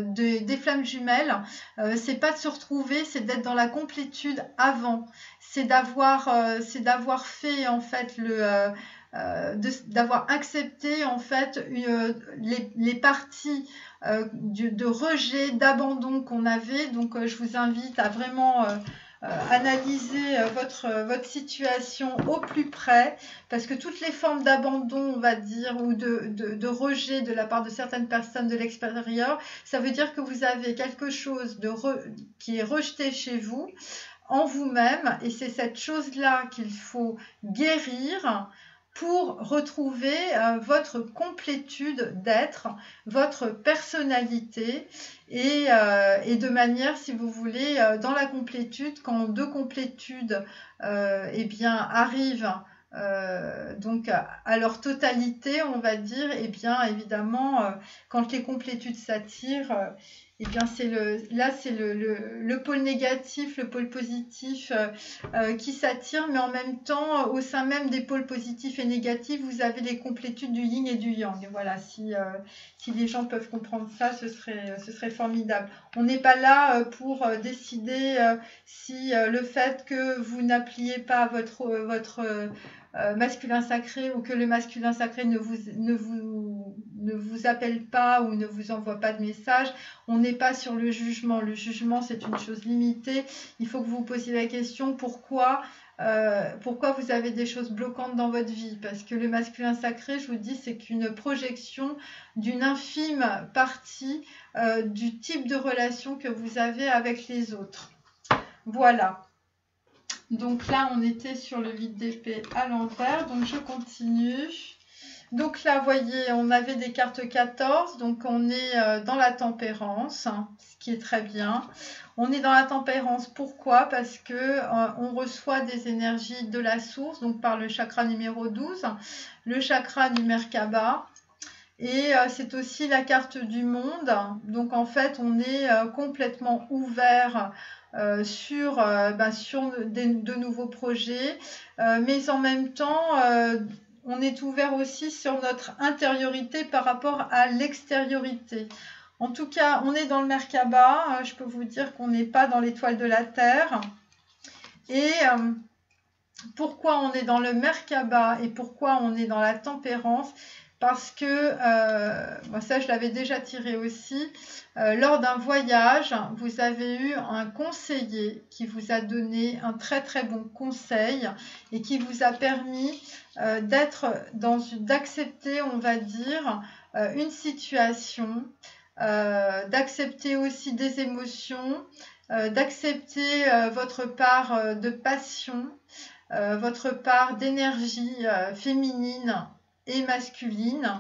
des flammes jumelles. C'est pas de se retrouver, c'est d'être dans la complétude avant. C'est d'avoir fait en fait d'avoir accepté en fait les parties de rejet, d'abandon qu'on avait. Donc je vous invite à vraiment analyser votre situation au plus près, parce que toutes les formes d'abandon, on va dire, ou de rejet de la part de certaines personnes de l'extérieur, ça veut dire que vous avez quelque chose qui est rejeté chez vous, en vous-même, et c'est cette chose-là qu'il faut guérir pour retrouver votre complétude d'être, votre personnalité, et de manière, si vous voulez, dans la complétude, quand deux complétudes eh bien, arrivent donc à leur totalité, on va dire, et bien évidemment, quand les complétudes s'attirent, eh bien c'est le pôle négatif, le pôle positif qui s'attire, mais en même temps, au sein même des pôles positifs et négatifs, vous avez les complétudes du yin et du yang. Et voilà, si les gens peuvent comprendre ça, ce serait formidable. On n'est pas là pour décider si le fait que vous n'appliez pas votre masculin sacré, ou que le masculin sacré ne vous appelle pas ou ne vous envoie pas de message. On n'est pas sur le jugement. Le jugement, c'est une chose limitée. Il faut que vous vous posiez la question pourquoi vous avez des choses bloquantes dans votre vie. Parce que le masculin sacré, je vous dis, c'est qu'une projection d'une infime partie du type de relation que vous avez avec les autres. Voilà. Donc là, on était sur le vide d'épée à l'envers. Donc je continue. Donc là, vous voyez, on avait des cartes 14. Donc on est dans la tempérance, hein, ce qui est très bien. On est dans la tempérance. Pourquoi? Parce que on reçoit des énergies de la source, donc par le chakra numéro 12, le chakra du Merkaba. Et c'est aussi la carte du monde. Donc en fait, on est complètement ouvert sur de nouveaux projets, mais en même temps, on est ouvert aussi sur notre intériorité par rapport à l'extériorité. En tout cas, on est dans le Merkaba. Je peux vous dire qu'on n'est pas dans l'étoile de la Terre. Et pourquoi on est dans le Merkaba et pourquoi on est dans la tempérance? Parce que, ça je l'avais déjà tiré aussi, lors d'un voyage, vous avez eu un conseiller qui vous a donné un très très bon conseil et qui vous a permis d'accepter, on va dire, une situation, d'accepter aussi des émotions, d'accepter votre part de passion, votre part d'énergie féminine et masculine,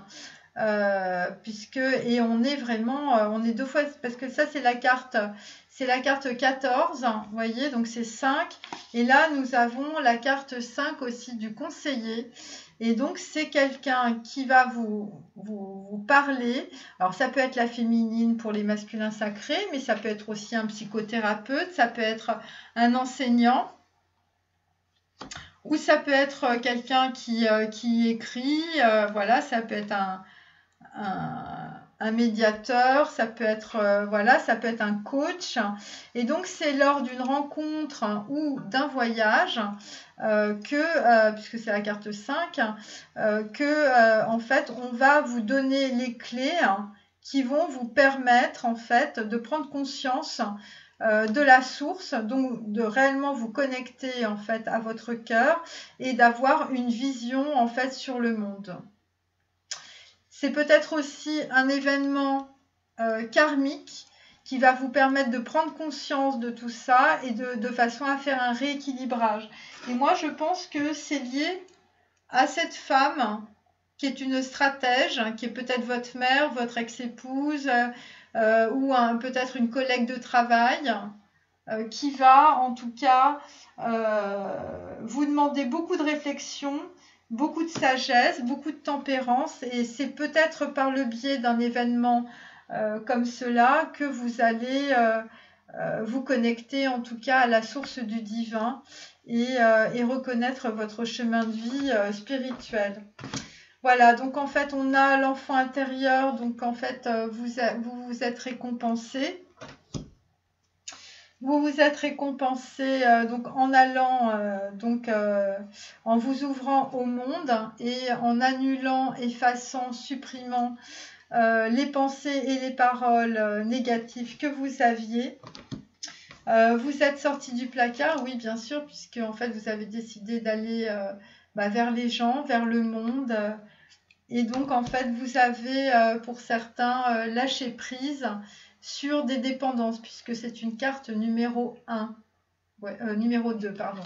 et on est vraiment, on est deux fois, parce que ça c'est la carte 14, vous voyez, donc c'est 5, et là nous avons la carte 5 aussi du conseiller, et donc c'est quelqu'un qui va vous parler. Alors ça peut être la féminine pour les masculins sacrés, mais ça peut être aussi un psychothérapeute, ça peut être un enseignant, ou ça peut être quelqu'un qui écrit, voilà, ça peut être un médiateur, ça peut être ça peut être un coach. Et donc c'est lors d'une rencontre ou d'un voyage puisque c'est la carte 5, en fait on va vous donner les clés qui vont vous permettre en fait de prendre conscience de la source, donc de réellement vous connecter en fait à votre cœur et d'avoir une vision en fait sur le monde. C'est peut-être aussi un événement karmique qui va vous permettre de prendre conscience de tout ça et de façon à faire un rééquilibrage. Et moi je pense que c'est lié à cette femme qui est une stratège, qui est peut-être votre mère, votre ex-épouse, ou peut-être une collègue de travail, qui va en tout cas vous demander beaucoup de réflexion beaucoup de sagesse, beaucoup de tempérance, et c'est peut-être par le biais d'un événement comme cela que vous allez vous connecter en tout cas à la source du divin et reconnaître votre chemin de vie spirituel. Voilà, donc en fait on a l'enfant intérieur, donc en fait vous êtes récompensé. Vous vous êtes récompensé donc en allant, en vous ouvrant au monde et en annulant, effaçant, supprimant les pensées et les paroles négatives que vous aviez. Vous êtes sorti du placard, oui bien sûr, puisque en fait vous avez décidé d'aller vers les gens, vers le monde. Et donc en fait vous avez pour certains lâché prise sur des dépendances, puisque c'est une carte numéro 1, numéro 2, pardon.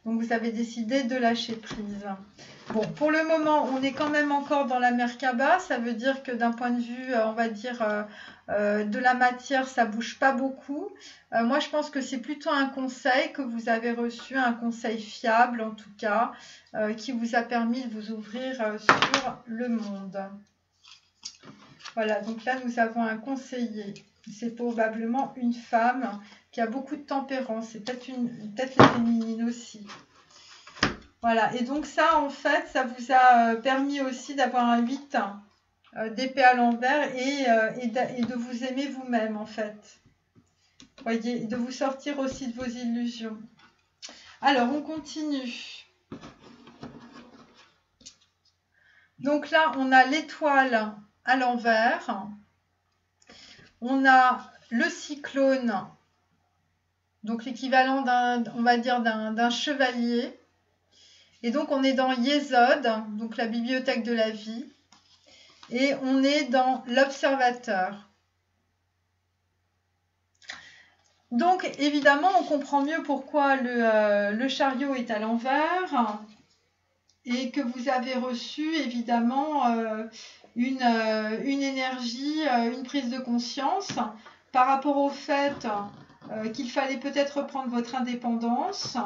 Donc vous avez décidé de lâcher prise. Bon, pour le moment, on est quand même encore dans la Merkaba. Ça veut dire que d'un point de vue, on va dire, de la matière, ça bouge pas beaucoup. Moi, je pense que c'est plutôt un conseil que vous avez reçu, un conseil fiable en tout cas, qui vous a permis de vous ouvrir sur le monde. Voilà, donc là, nous avons un conseiller. C'est probablement une femme qui a beaucoup de tempérance. C'est peut-être la féminine aussi. Voilà, et donc ça, en fait, ça vous a permis aussi d'avoir un 8 d'épée à l'envers et de vous aimer vous-même, en fait. Voyez, de vous sortir aussi de vos illusions. Alors, on continue. Donc là, on a l'étoile à l'envers. On a le cyclone, donc l'équivalent on va dire, d'un chevalier. Et donc, on est dans Yesod, donc la bibliothèque de la vie. Et on est dans l'observateur. Donc, évidemment, on comprend mieux pourquoi le chariot est à l'envers et que vous avez reçu, évidemment, une énergie, une prise de conscience par rapport au fait qu'il fallait peut-être prendre votre indépendance.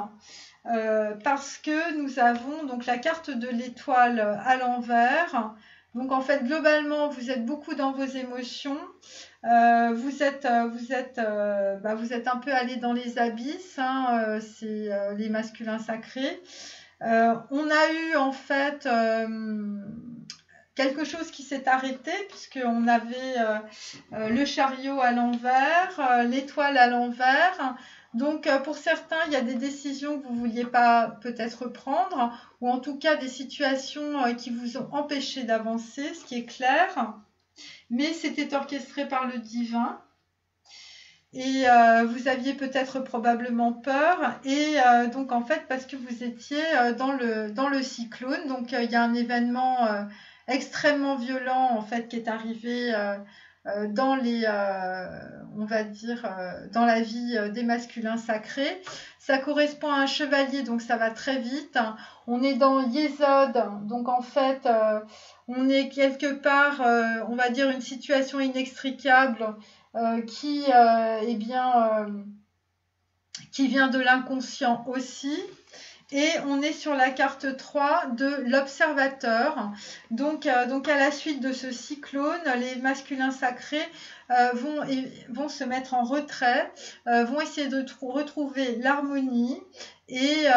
Parce que nous avons donc la carte de l'étoile à l'envers. Donc en fait, globalement, vous êtes beaucoup dans vos émotions. Vous êtes un peu allé dans les abysses. C'est les masculins sacrés. On a eu en fait quelque chose qui s'est arrêté puisqu'on avait le chariot à l'envers, l'étoile à l'envers. Donc, pour certains, il y a des décisions que vous ne vouliez pas peut-être prendre, ou en tout cas des situations qui vous ont empêché d'avancer, ce qui est clair. Mais c'était orchestré par le divin. Et vous aviez peut-être probablement peur. Et donc, en fait, parce que vous étiez dans le cyclone, donc il y a un événement extrêmement violent, en fait, qui est arrivé dans on va dire, dans la vie des masculins sacrés. Ça correspond à un chevalier, donc ça va très vite. On est dans Yesod, donc en fait, on est quelque part, on va dire, une situation inextricable qui vient de l'inconscient aussi. Et on est sur la carte 3 de l'observateur. Donc à la suite de ce cyclone, les masculins sacrés vont se mettre en retrait, vont essayer de retrouver l'harmonie et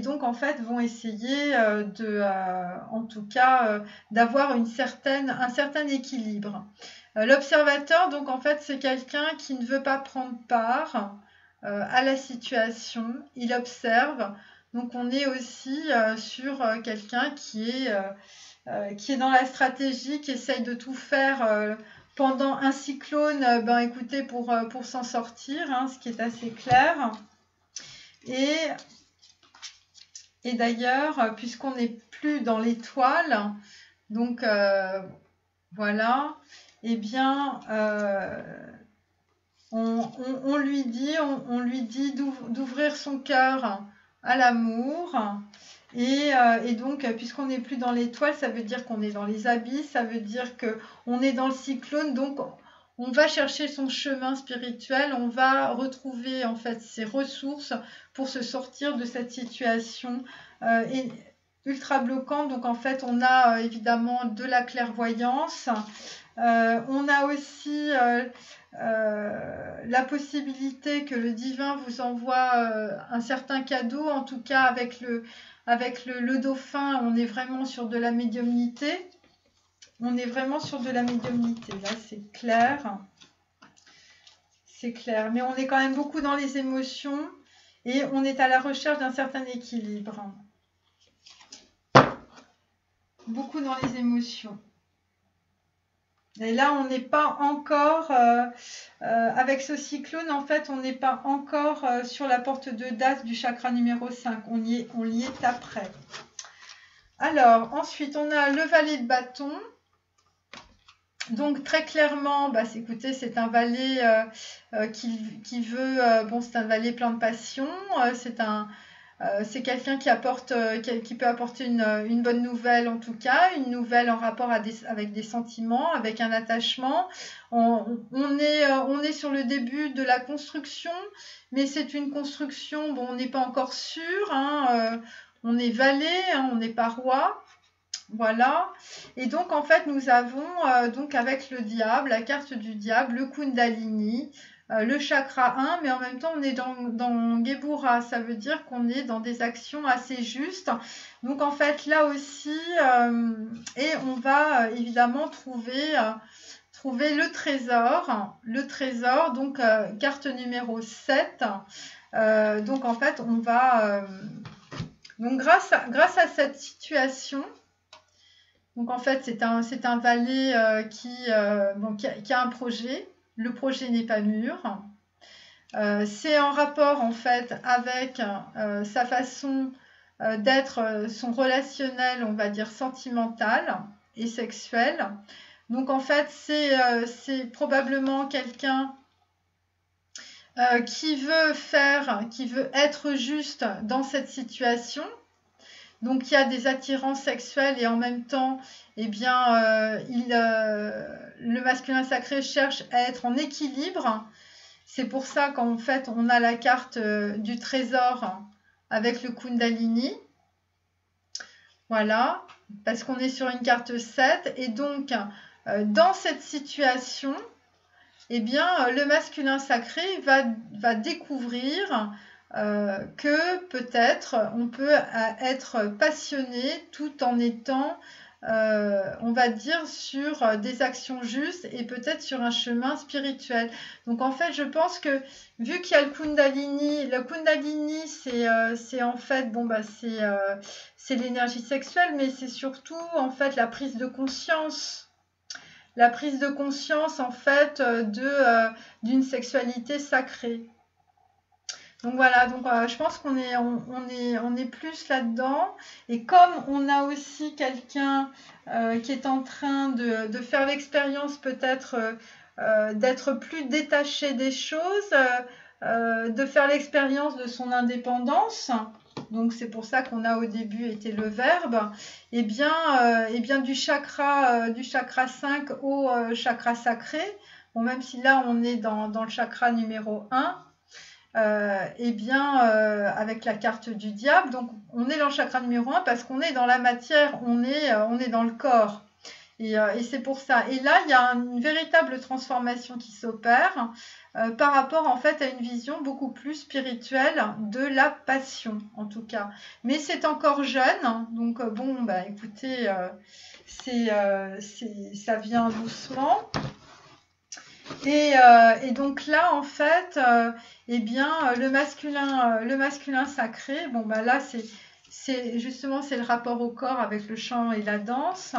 donc en fait vont essayer en tout cas d'avoir un certain équilibre. L'observateur, donc en fait, c'est quelqu'un qui ne veut pas prendre part à la situation. Il observe. Donc on est aussi sur quelqu'un qui est dans la stratégie, qui essaye de tout faire pendant un cyclone, écoutez, pour s'en sortir, ce qui est assez clair. Et d'ailleurs, puisqu'on n'est plus dans l'étoile, donc voilà, eh bien, on lui dit d'ouvrir son cœur à l'amour. Et donc, puisqu'on n'est plus dans l'étoile, ça veut dire qu'on est dans les abysses, ça veut dire qu'on est dans le cyclone, donc on va chercher son chemin spirituel, on va retrouver en fait ses ressources pour se sortir de cette situation ultra bloquante. Donc en fait, on a évidemment de la clairvoyance. On a aussi la possibilité que le divin vous envoie un certain cadeau. En tout cas, avec le dauphin, on est vraiment sur de la médiumnité. On est vraiment sur de la médiumnité. Là, c'est clair. C'est clair. Mais on est quand même beaucoup dans les émotions et on est à la recherche d'un certain équilibre. Beaucoup dans les émotions. Et là, on n'est pas encore, avec ce cyclone, en fait, on n'est pas encore sur la porte de d'As du chakra numéro 5. On y est après. Alors, ensuite, on a le valet de bâton. Donc, très clairement, écoutez, c'est un valet qui veut... c'est un valet plein de passion. C'est quelqu'un qui peut apporter une bonne nouvelle, en tout cas, une nouvelle en rapport avec des sentiments, avec un attachement. On est sur le début de la construction, mais c'est une construction, on n'est pas encore sûr. On est valet, on n'est pas roi. Voilà. Et donc, en fait, nous avons, donc avec le diable, la carte du diable, le Kundalini, le chakra 1, mais en même temps, on est dans Gebura. Ça veut dire qu'on est dans des actions assez justes. Donc, en fait, là aussi, et on va évidemment trouver le trésor. Le trésor, donc, carte numéro 7. Donc, en fait, on va... donc, grâce à cette situation... Donc en fait, c'est un valet qui a un projet. Le projet n'est pas mûr. C'est en rapport en fait avec sa façon d'être, son relationnel, on va dire sentimental et sexuel. Donc en fait, c'est probablement quelqu'un qui veut être juste dans cette situation. Donc il y a des attirances sexuelles et en même temps, le masculin sacré cherche à être en équilibre. C'est pour ça qu'en fait, on a la carte du trésor avec le Kundalini. Voilà, parce qu'on est sur une carte 7. Et donc, dans cette situation, le masculin sacré va découvrir... que peut-être on peut être passionné tout en étant, on va dire, sur des actions justes et peut-être sur un chemin spirituel. Donc en fait, je pense que vu qu'il y a le Kundalini, c'est en fait, c'est l'énergie sexuelle, mais c'est surtout en fait la prise de conscience. La prise de conscience en fait d'une sexualité sacrée. Donc voilà, je pense qu'on est plus là-dedans. Et comme on a aussi quelqu'un qui est en train de faire l'expérience peut-être d'être plus détaché des choses, de faire l'expérience de son indépendance, donc c'est pour ça qu'on a au début été le verbe, et bien du chakra 5 au chakra sacré, même si là on est dans le chakra numéro 1, avec la carte du diable, donc on est dans le chakra numéro 1 parce qu'on est dans la matière, on est dans le corps. Et c'est pour ça. Et là, il y a une véritable transformation qui s'opère par rapport en fait à une vision beaucoup plus spirituelle de la passion, en tout cas. Mais c'est encore jeune, donc écoutez, ça vient doucement. Et donc là, en fait, le masculin sacré, là, justement, c'est le rapport au corps avec le chant et la danse.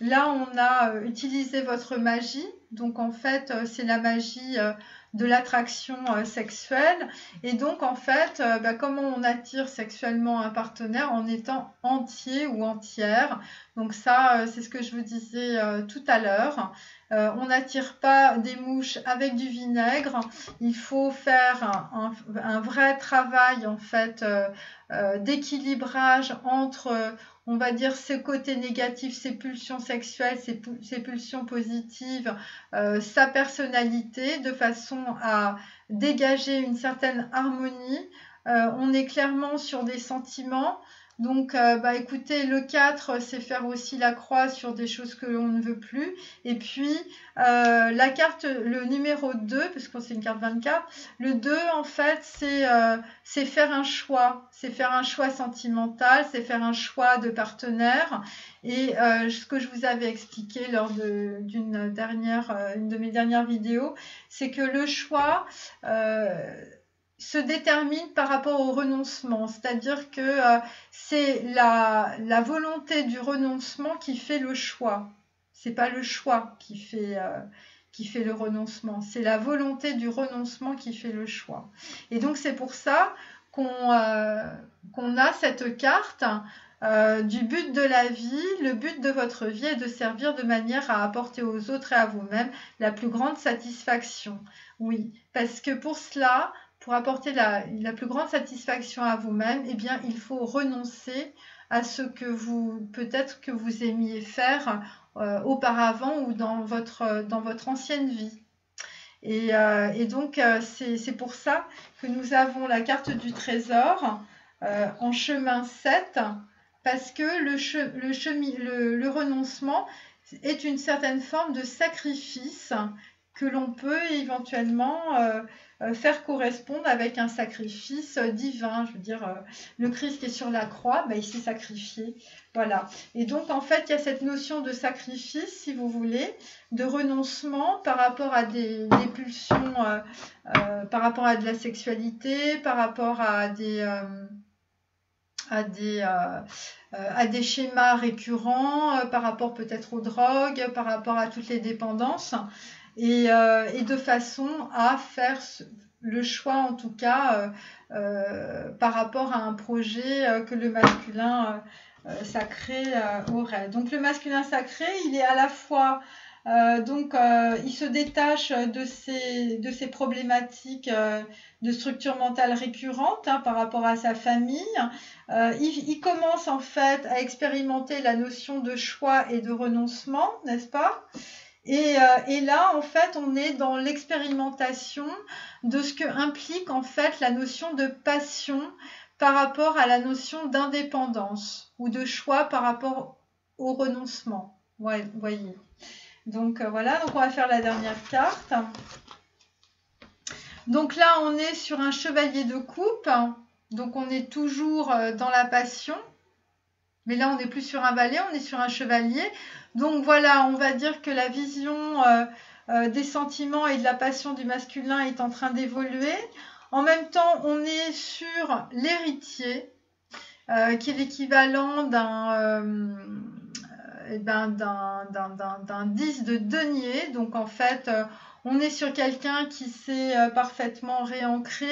Là, on a utilisé votre magie. Donc, en fait, c'est la magie de l'attraction sexuelle. Et donc, en fait, comment on attire sexuellement un partenaire en étant entier ou entière. Donc ça, c'est ce que je vous disais tout à l'heure. On n'attire pas des mouches avec du vinaigre. Il faut faire un vrai travail en fait d'équilibrage entre, on va dire, ces côtés négatifs, ces pulsions sexuelles, ces pulsions positives, sa personnalité, de façon à dégager une certaine harmonie. On est clairement sur des sentiments. Donc, écoutez, le 4, c'est faire aussi la croix sur des choses que l'on ne veut plus. Et puis, la carte, le numéro 2, parce que c'est une carte 24, le 2, en fait, c'est faire un choix. C'est faire un choix sentimental, c'est faire un choix de partenaire. Et ce que je vous avais expliqué lors une de mes dernières vidéos, c'est que le choix se détermine par rapport au renoncement. C'est-à-dire que c'est la volonté du renoncement qui fait le choix. C'est pas le choix qui fait le renoncement. C'est la volonté du renoncement qui fait le choix. Et donc c'est pour ça qu'on a cette carte du but de la vie. Le but de votre vie est de servir de manière à apporter aux autres et à vous-même la plus grande satisfaction. Oui, parce que pour cela, pour apporter la plus grande satisfaction à vous-même, eh bien, il faut renoncer à ce que peut-être que vous aimiez faire auparavant ou dans votre ancienne vie. Et donc, c'est pour ça que nous avons la carte du trésor en chemin 7, parce que le renoncement est une certaine forme de sacrifice que l'on peut éventuellement faire correspondre avec un sacrifice divin. Je veux dire, le Christ qui est sur la croix, il s'est sacrifié. Voilà. Et donc, en fait, il y a cette notion de sacrifice, si vous voulez, de renoncement par rapport à des pulsions, par rapport à de la sexualité, par rapport à des schémas récurrents, par rapport peut-être aux drogues, par rapport à toutes les dépendances. Et de façon à faire le choix, en tout cas, par rapport à un projet que le masculin sacré aurait. Donc le masculin sacré, il est à la fois, il se détache de ces problématiques de structure mentale récurrente par rapport à sa famille. Il commence en fait à expérimenter la notion de choix et de renoncement, n'est-ce pas ? Et là, en fait, on est dans l'expérimentation de ce que implique en fait la notion de passion par rapport à la notion d'indépendance ou de choix par rapport au renoncement. Ouais, voyez. Donc voilà, donc on va faire la dernière carte. Donc là, on est sur un chevalier de coupe. Donc on est toujours dans la passion. Mais là, on n'est plus sur un valet, on est sur un chevalier. Donc voilà, on va dire que la vision des sentiments et de la passion du masculin est en train d'évoluer. En même temps, on est sur l'héritier, qui est l'équivalent d'un 10 de denier. Donc en fait, on est sur quelqu'un qui s'est parfaitement réancré.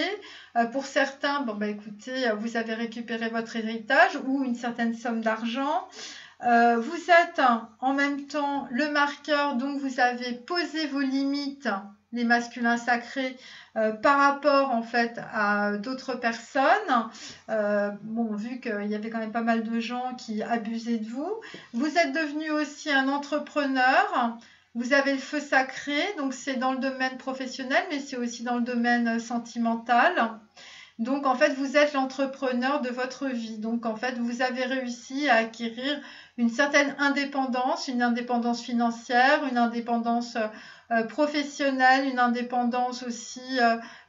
Pour certains, écoutez, vous avez récupéré votre héritage ou une certaine somme d'argent. Vous êtes en même temps le marqueur, donc vous avez posé vos limites, les masculins sacrés, par rapport en fait à d'autres personnes. Vu qu'il y avait quand même pas mal de gens qui abusaient de vous. Vous êtes devenu aussi un entrepreneur. Vous avez le feu sacré, donc c'est dans le domaine professionnel, mais c'est aussi dans le domaine sentimental. Donc, en fait, vous êtes l'entrepreneur de votre vie. Donc, en fait, vous avez réussi à acquérir une certaine indépendance, une indépendance financière, une indépendance professionnelle, une indépendance aussi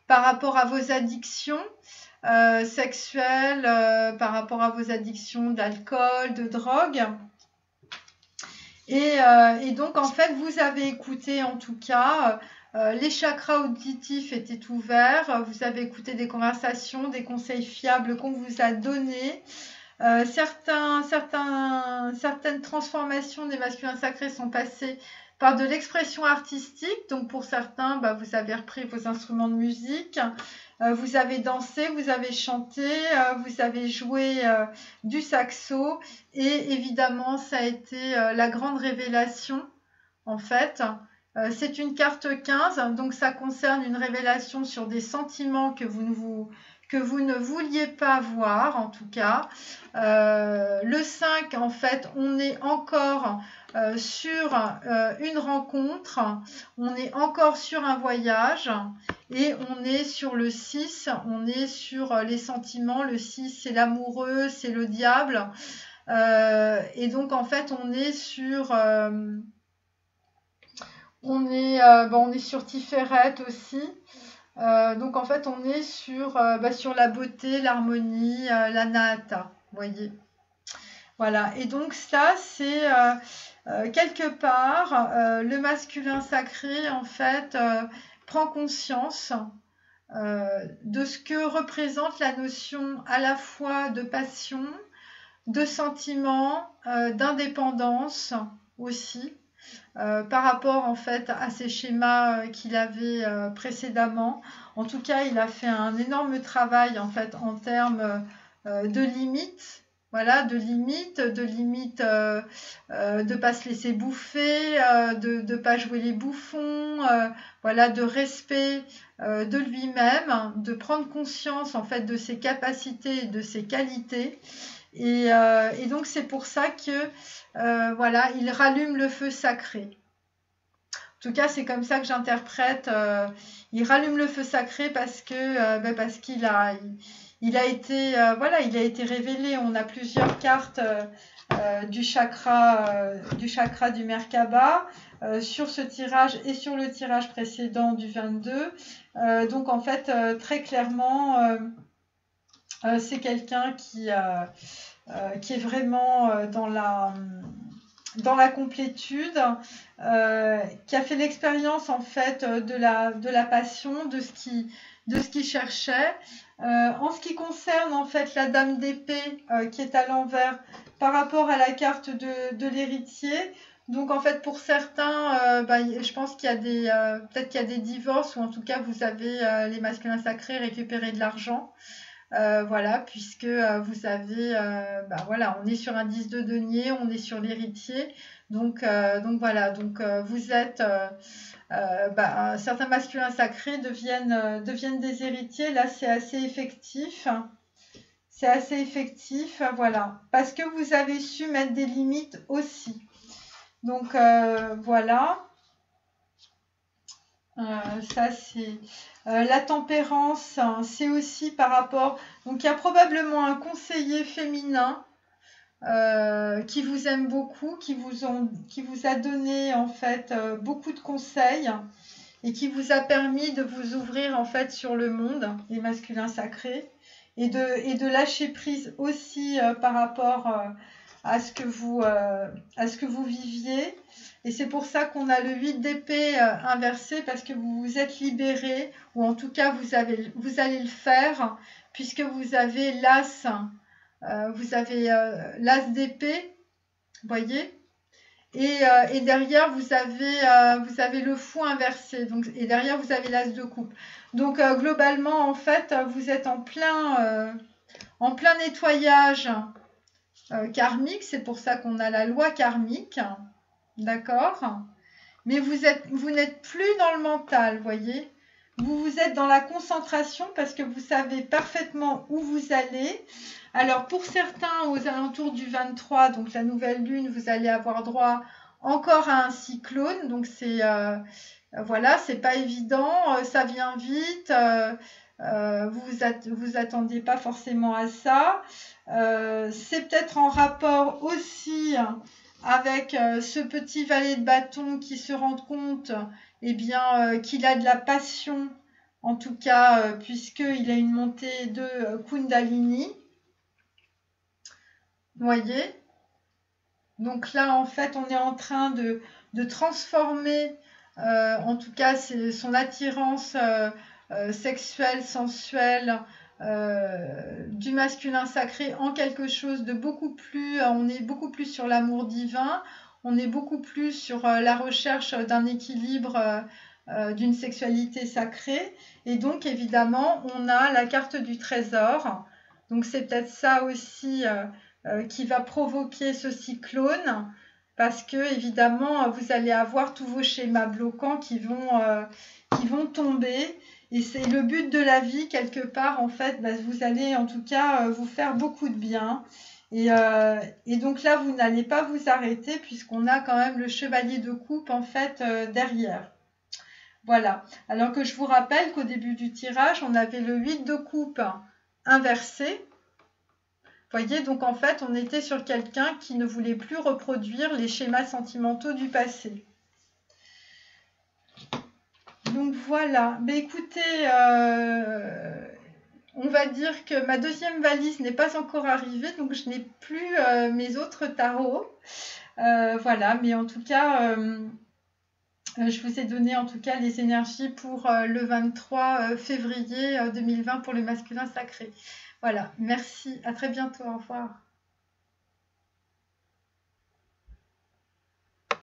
par rapport à vos addictions sexuelles, par rapport à vos addictions d'alcool, de drogue. Et donc, en fait, vous avez écouté, en tout cas, les chakras auditifs étaient ouverts. Vous avez écouté des conversations, des conseils fiables qu'on vous a donnés. Certaines transformations des masculins sacrés sont passées par de l'expression artistique. Donc, pour certains, vous avez repris vos instruments de musique. Vous avez dansé, vous avez chanté, vous avez joué du saxo et évidemment ça a été la grande révélation en fait. C'est une carte 15, donc ça concerne une révélation sur des sentiments que vous que vous ne vouliez pas voir, en tout cas. Le 5, en fait, on est encore sur une rencontre, on est encore sur un voyage, et on est sur le 6, on est sur les sentiments. Le 6, c'est l'amoureux, c'est le diable. Et donc, en fait, on est sur... on est sur Tiferet aussi. Donc en fait on est sur la beauté, l'harmonie, l'anahata, vous voyez. Voilà, et donc ça c'est quelque part le masculin sacré en fait prend conscience de ce que représente la notion à la fois de passion, de sentiment, d'indépendance aussi. Par rapport en fait à ces schémas qu'il avait précédemment. En tout cas, il a fait un énorme travail en fait en termes de limites. Voilà, de limites, de ne pas se laisser bouffer, de ne pas jouer les bouffons, voilà, de respect de lui-même, de prendre conscience en fait de ses capacités et de ses qualités. Et donc c'est pour ça que voilà, il rallume le feu sacré. En tout cas, c'est comme ça que j'interprète. Il rallume le feu sacré parce qu'il a été voilà, il a été révélé. On a plusieurs cartes du chakra du Merkaba sur ce tirage et sur le tirage précédent du 22. Donc en fait, très clairement, c'est quelqu'un qui est vraiment dans la complétude, qui a fait l'expérience en fait de la passion, de ce qu'il cherchait. En ce qui concerne en fait la dame d'épée qui est à l'envers par rapport à la carte de l'héritier. Donc en fait pour certains, je pense qu'il y a peut-être qu'il y a des divorces, ou en tout cas vous avez les masculins sacrés récupérer de l'argent. Voilà, puisque vous avez, voilà, on est sur un 10 de denier, on est sur l'héritier, donc voilà, donc vous êtes, certains masculins sacrés deviennent des héritiers. Là, c'est assez effectif, voilà, parce que vous avez su mettre des limites aussi. Donc voilà. Ça c'est la tempérance, hein, c'est aussi par rapport. Donc il y a probablement un conseiller féminin qui vous aime beaucoup, qui vous a donné en fait beaucoup de conseils et qui vous a permis de vous ouvrir en fait sur le monde, les masculins sacrés, et de lâcher prise aussi par rapport à ce que vous viviez. Et c'est pour ça qu'on a le 8 d'épée inversé, parce que vous vous êtes libéré, ou en tout cas vous allez le faire, puisque vous avez l'as, l'as d'épée, voyez, et derrière vous avez le fou inversé, donc, et derrière vous avez l'as de coupe. Donc globalement en fait vous êtes en plein nettoyage karmique. C'est pour ça qu'on a la loi karmique. D'accord? Mais vous n'êtes plus dans le mental, voyez? Vous êtes dans la concentration parce que vous savez parfaitement où vous allez. Alors, pour certains, aux alentours du 23, donc la nouvelle lune, vous allez avoir droit encore à un cyclone. Donc, voilà, c'est pas évident, ça vient vite. Vous attendiez pas forcément à ça. C'est peut-être en rapport aussi avec ce petit valet de bâton qui se rend compte qu'il a de la passion, en tout cas puisqu'il a une montée de Kundalini. Vous voyez? Donc là, en fait, on est en train de transformer, en tout cas, son attirance sexuelle, sensuelle, du masculin sacré en quelque chose de beaucoup plus, on est beaucoup plus sur l'amour divin, on est beaucoup plus sur la recherche d'un équilibre, d'une sexualité sacrée. Et donc évidemment on a la carte du trésor, donc c'est peut-être ça aussi qui va provoquer ce cyclone, parce que évidemment vous allez avoir tous vos schémas bloquants qui vont tomber. Et c'est le but de la vie, quelque part, en fait, bah, vous allez en tout cas vous faire beaucoup de bien. Et donc là, vous n'allez pas vous arrêter puisqu'on a quand même le chevalier de coupe, en fait, derrière. Voilà. Alors que je vous rappelle qu'au début du tirage, on avait le 8 de coupe inversé. Voyez, donc en fait, on était sur quelqu'un qui ne voulait plus reproduire les schémas sentimentaux du passé. Donc voilà. Mais écoutez, on va dire que ma deuxième valise n'est pas encore arrivée, donc je n'ai plus mes autres tarots. Voilà, mais en tout cas, je vous ai donné en tout cas les énergies pour le 23 février 2020 pour le masculin sacré. Voilà, merci, à très bientôt, au revoir.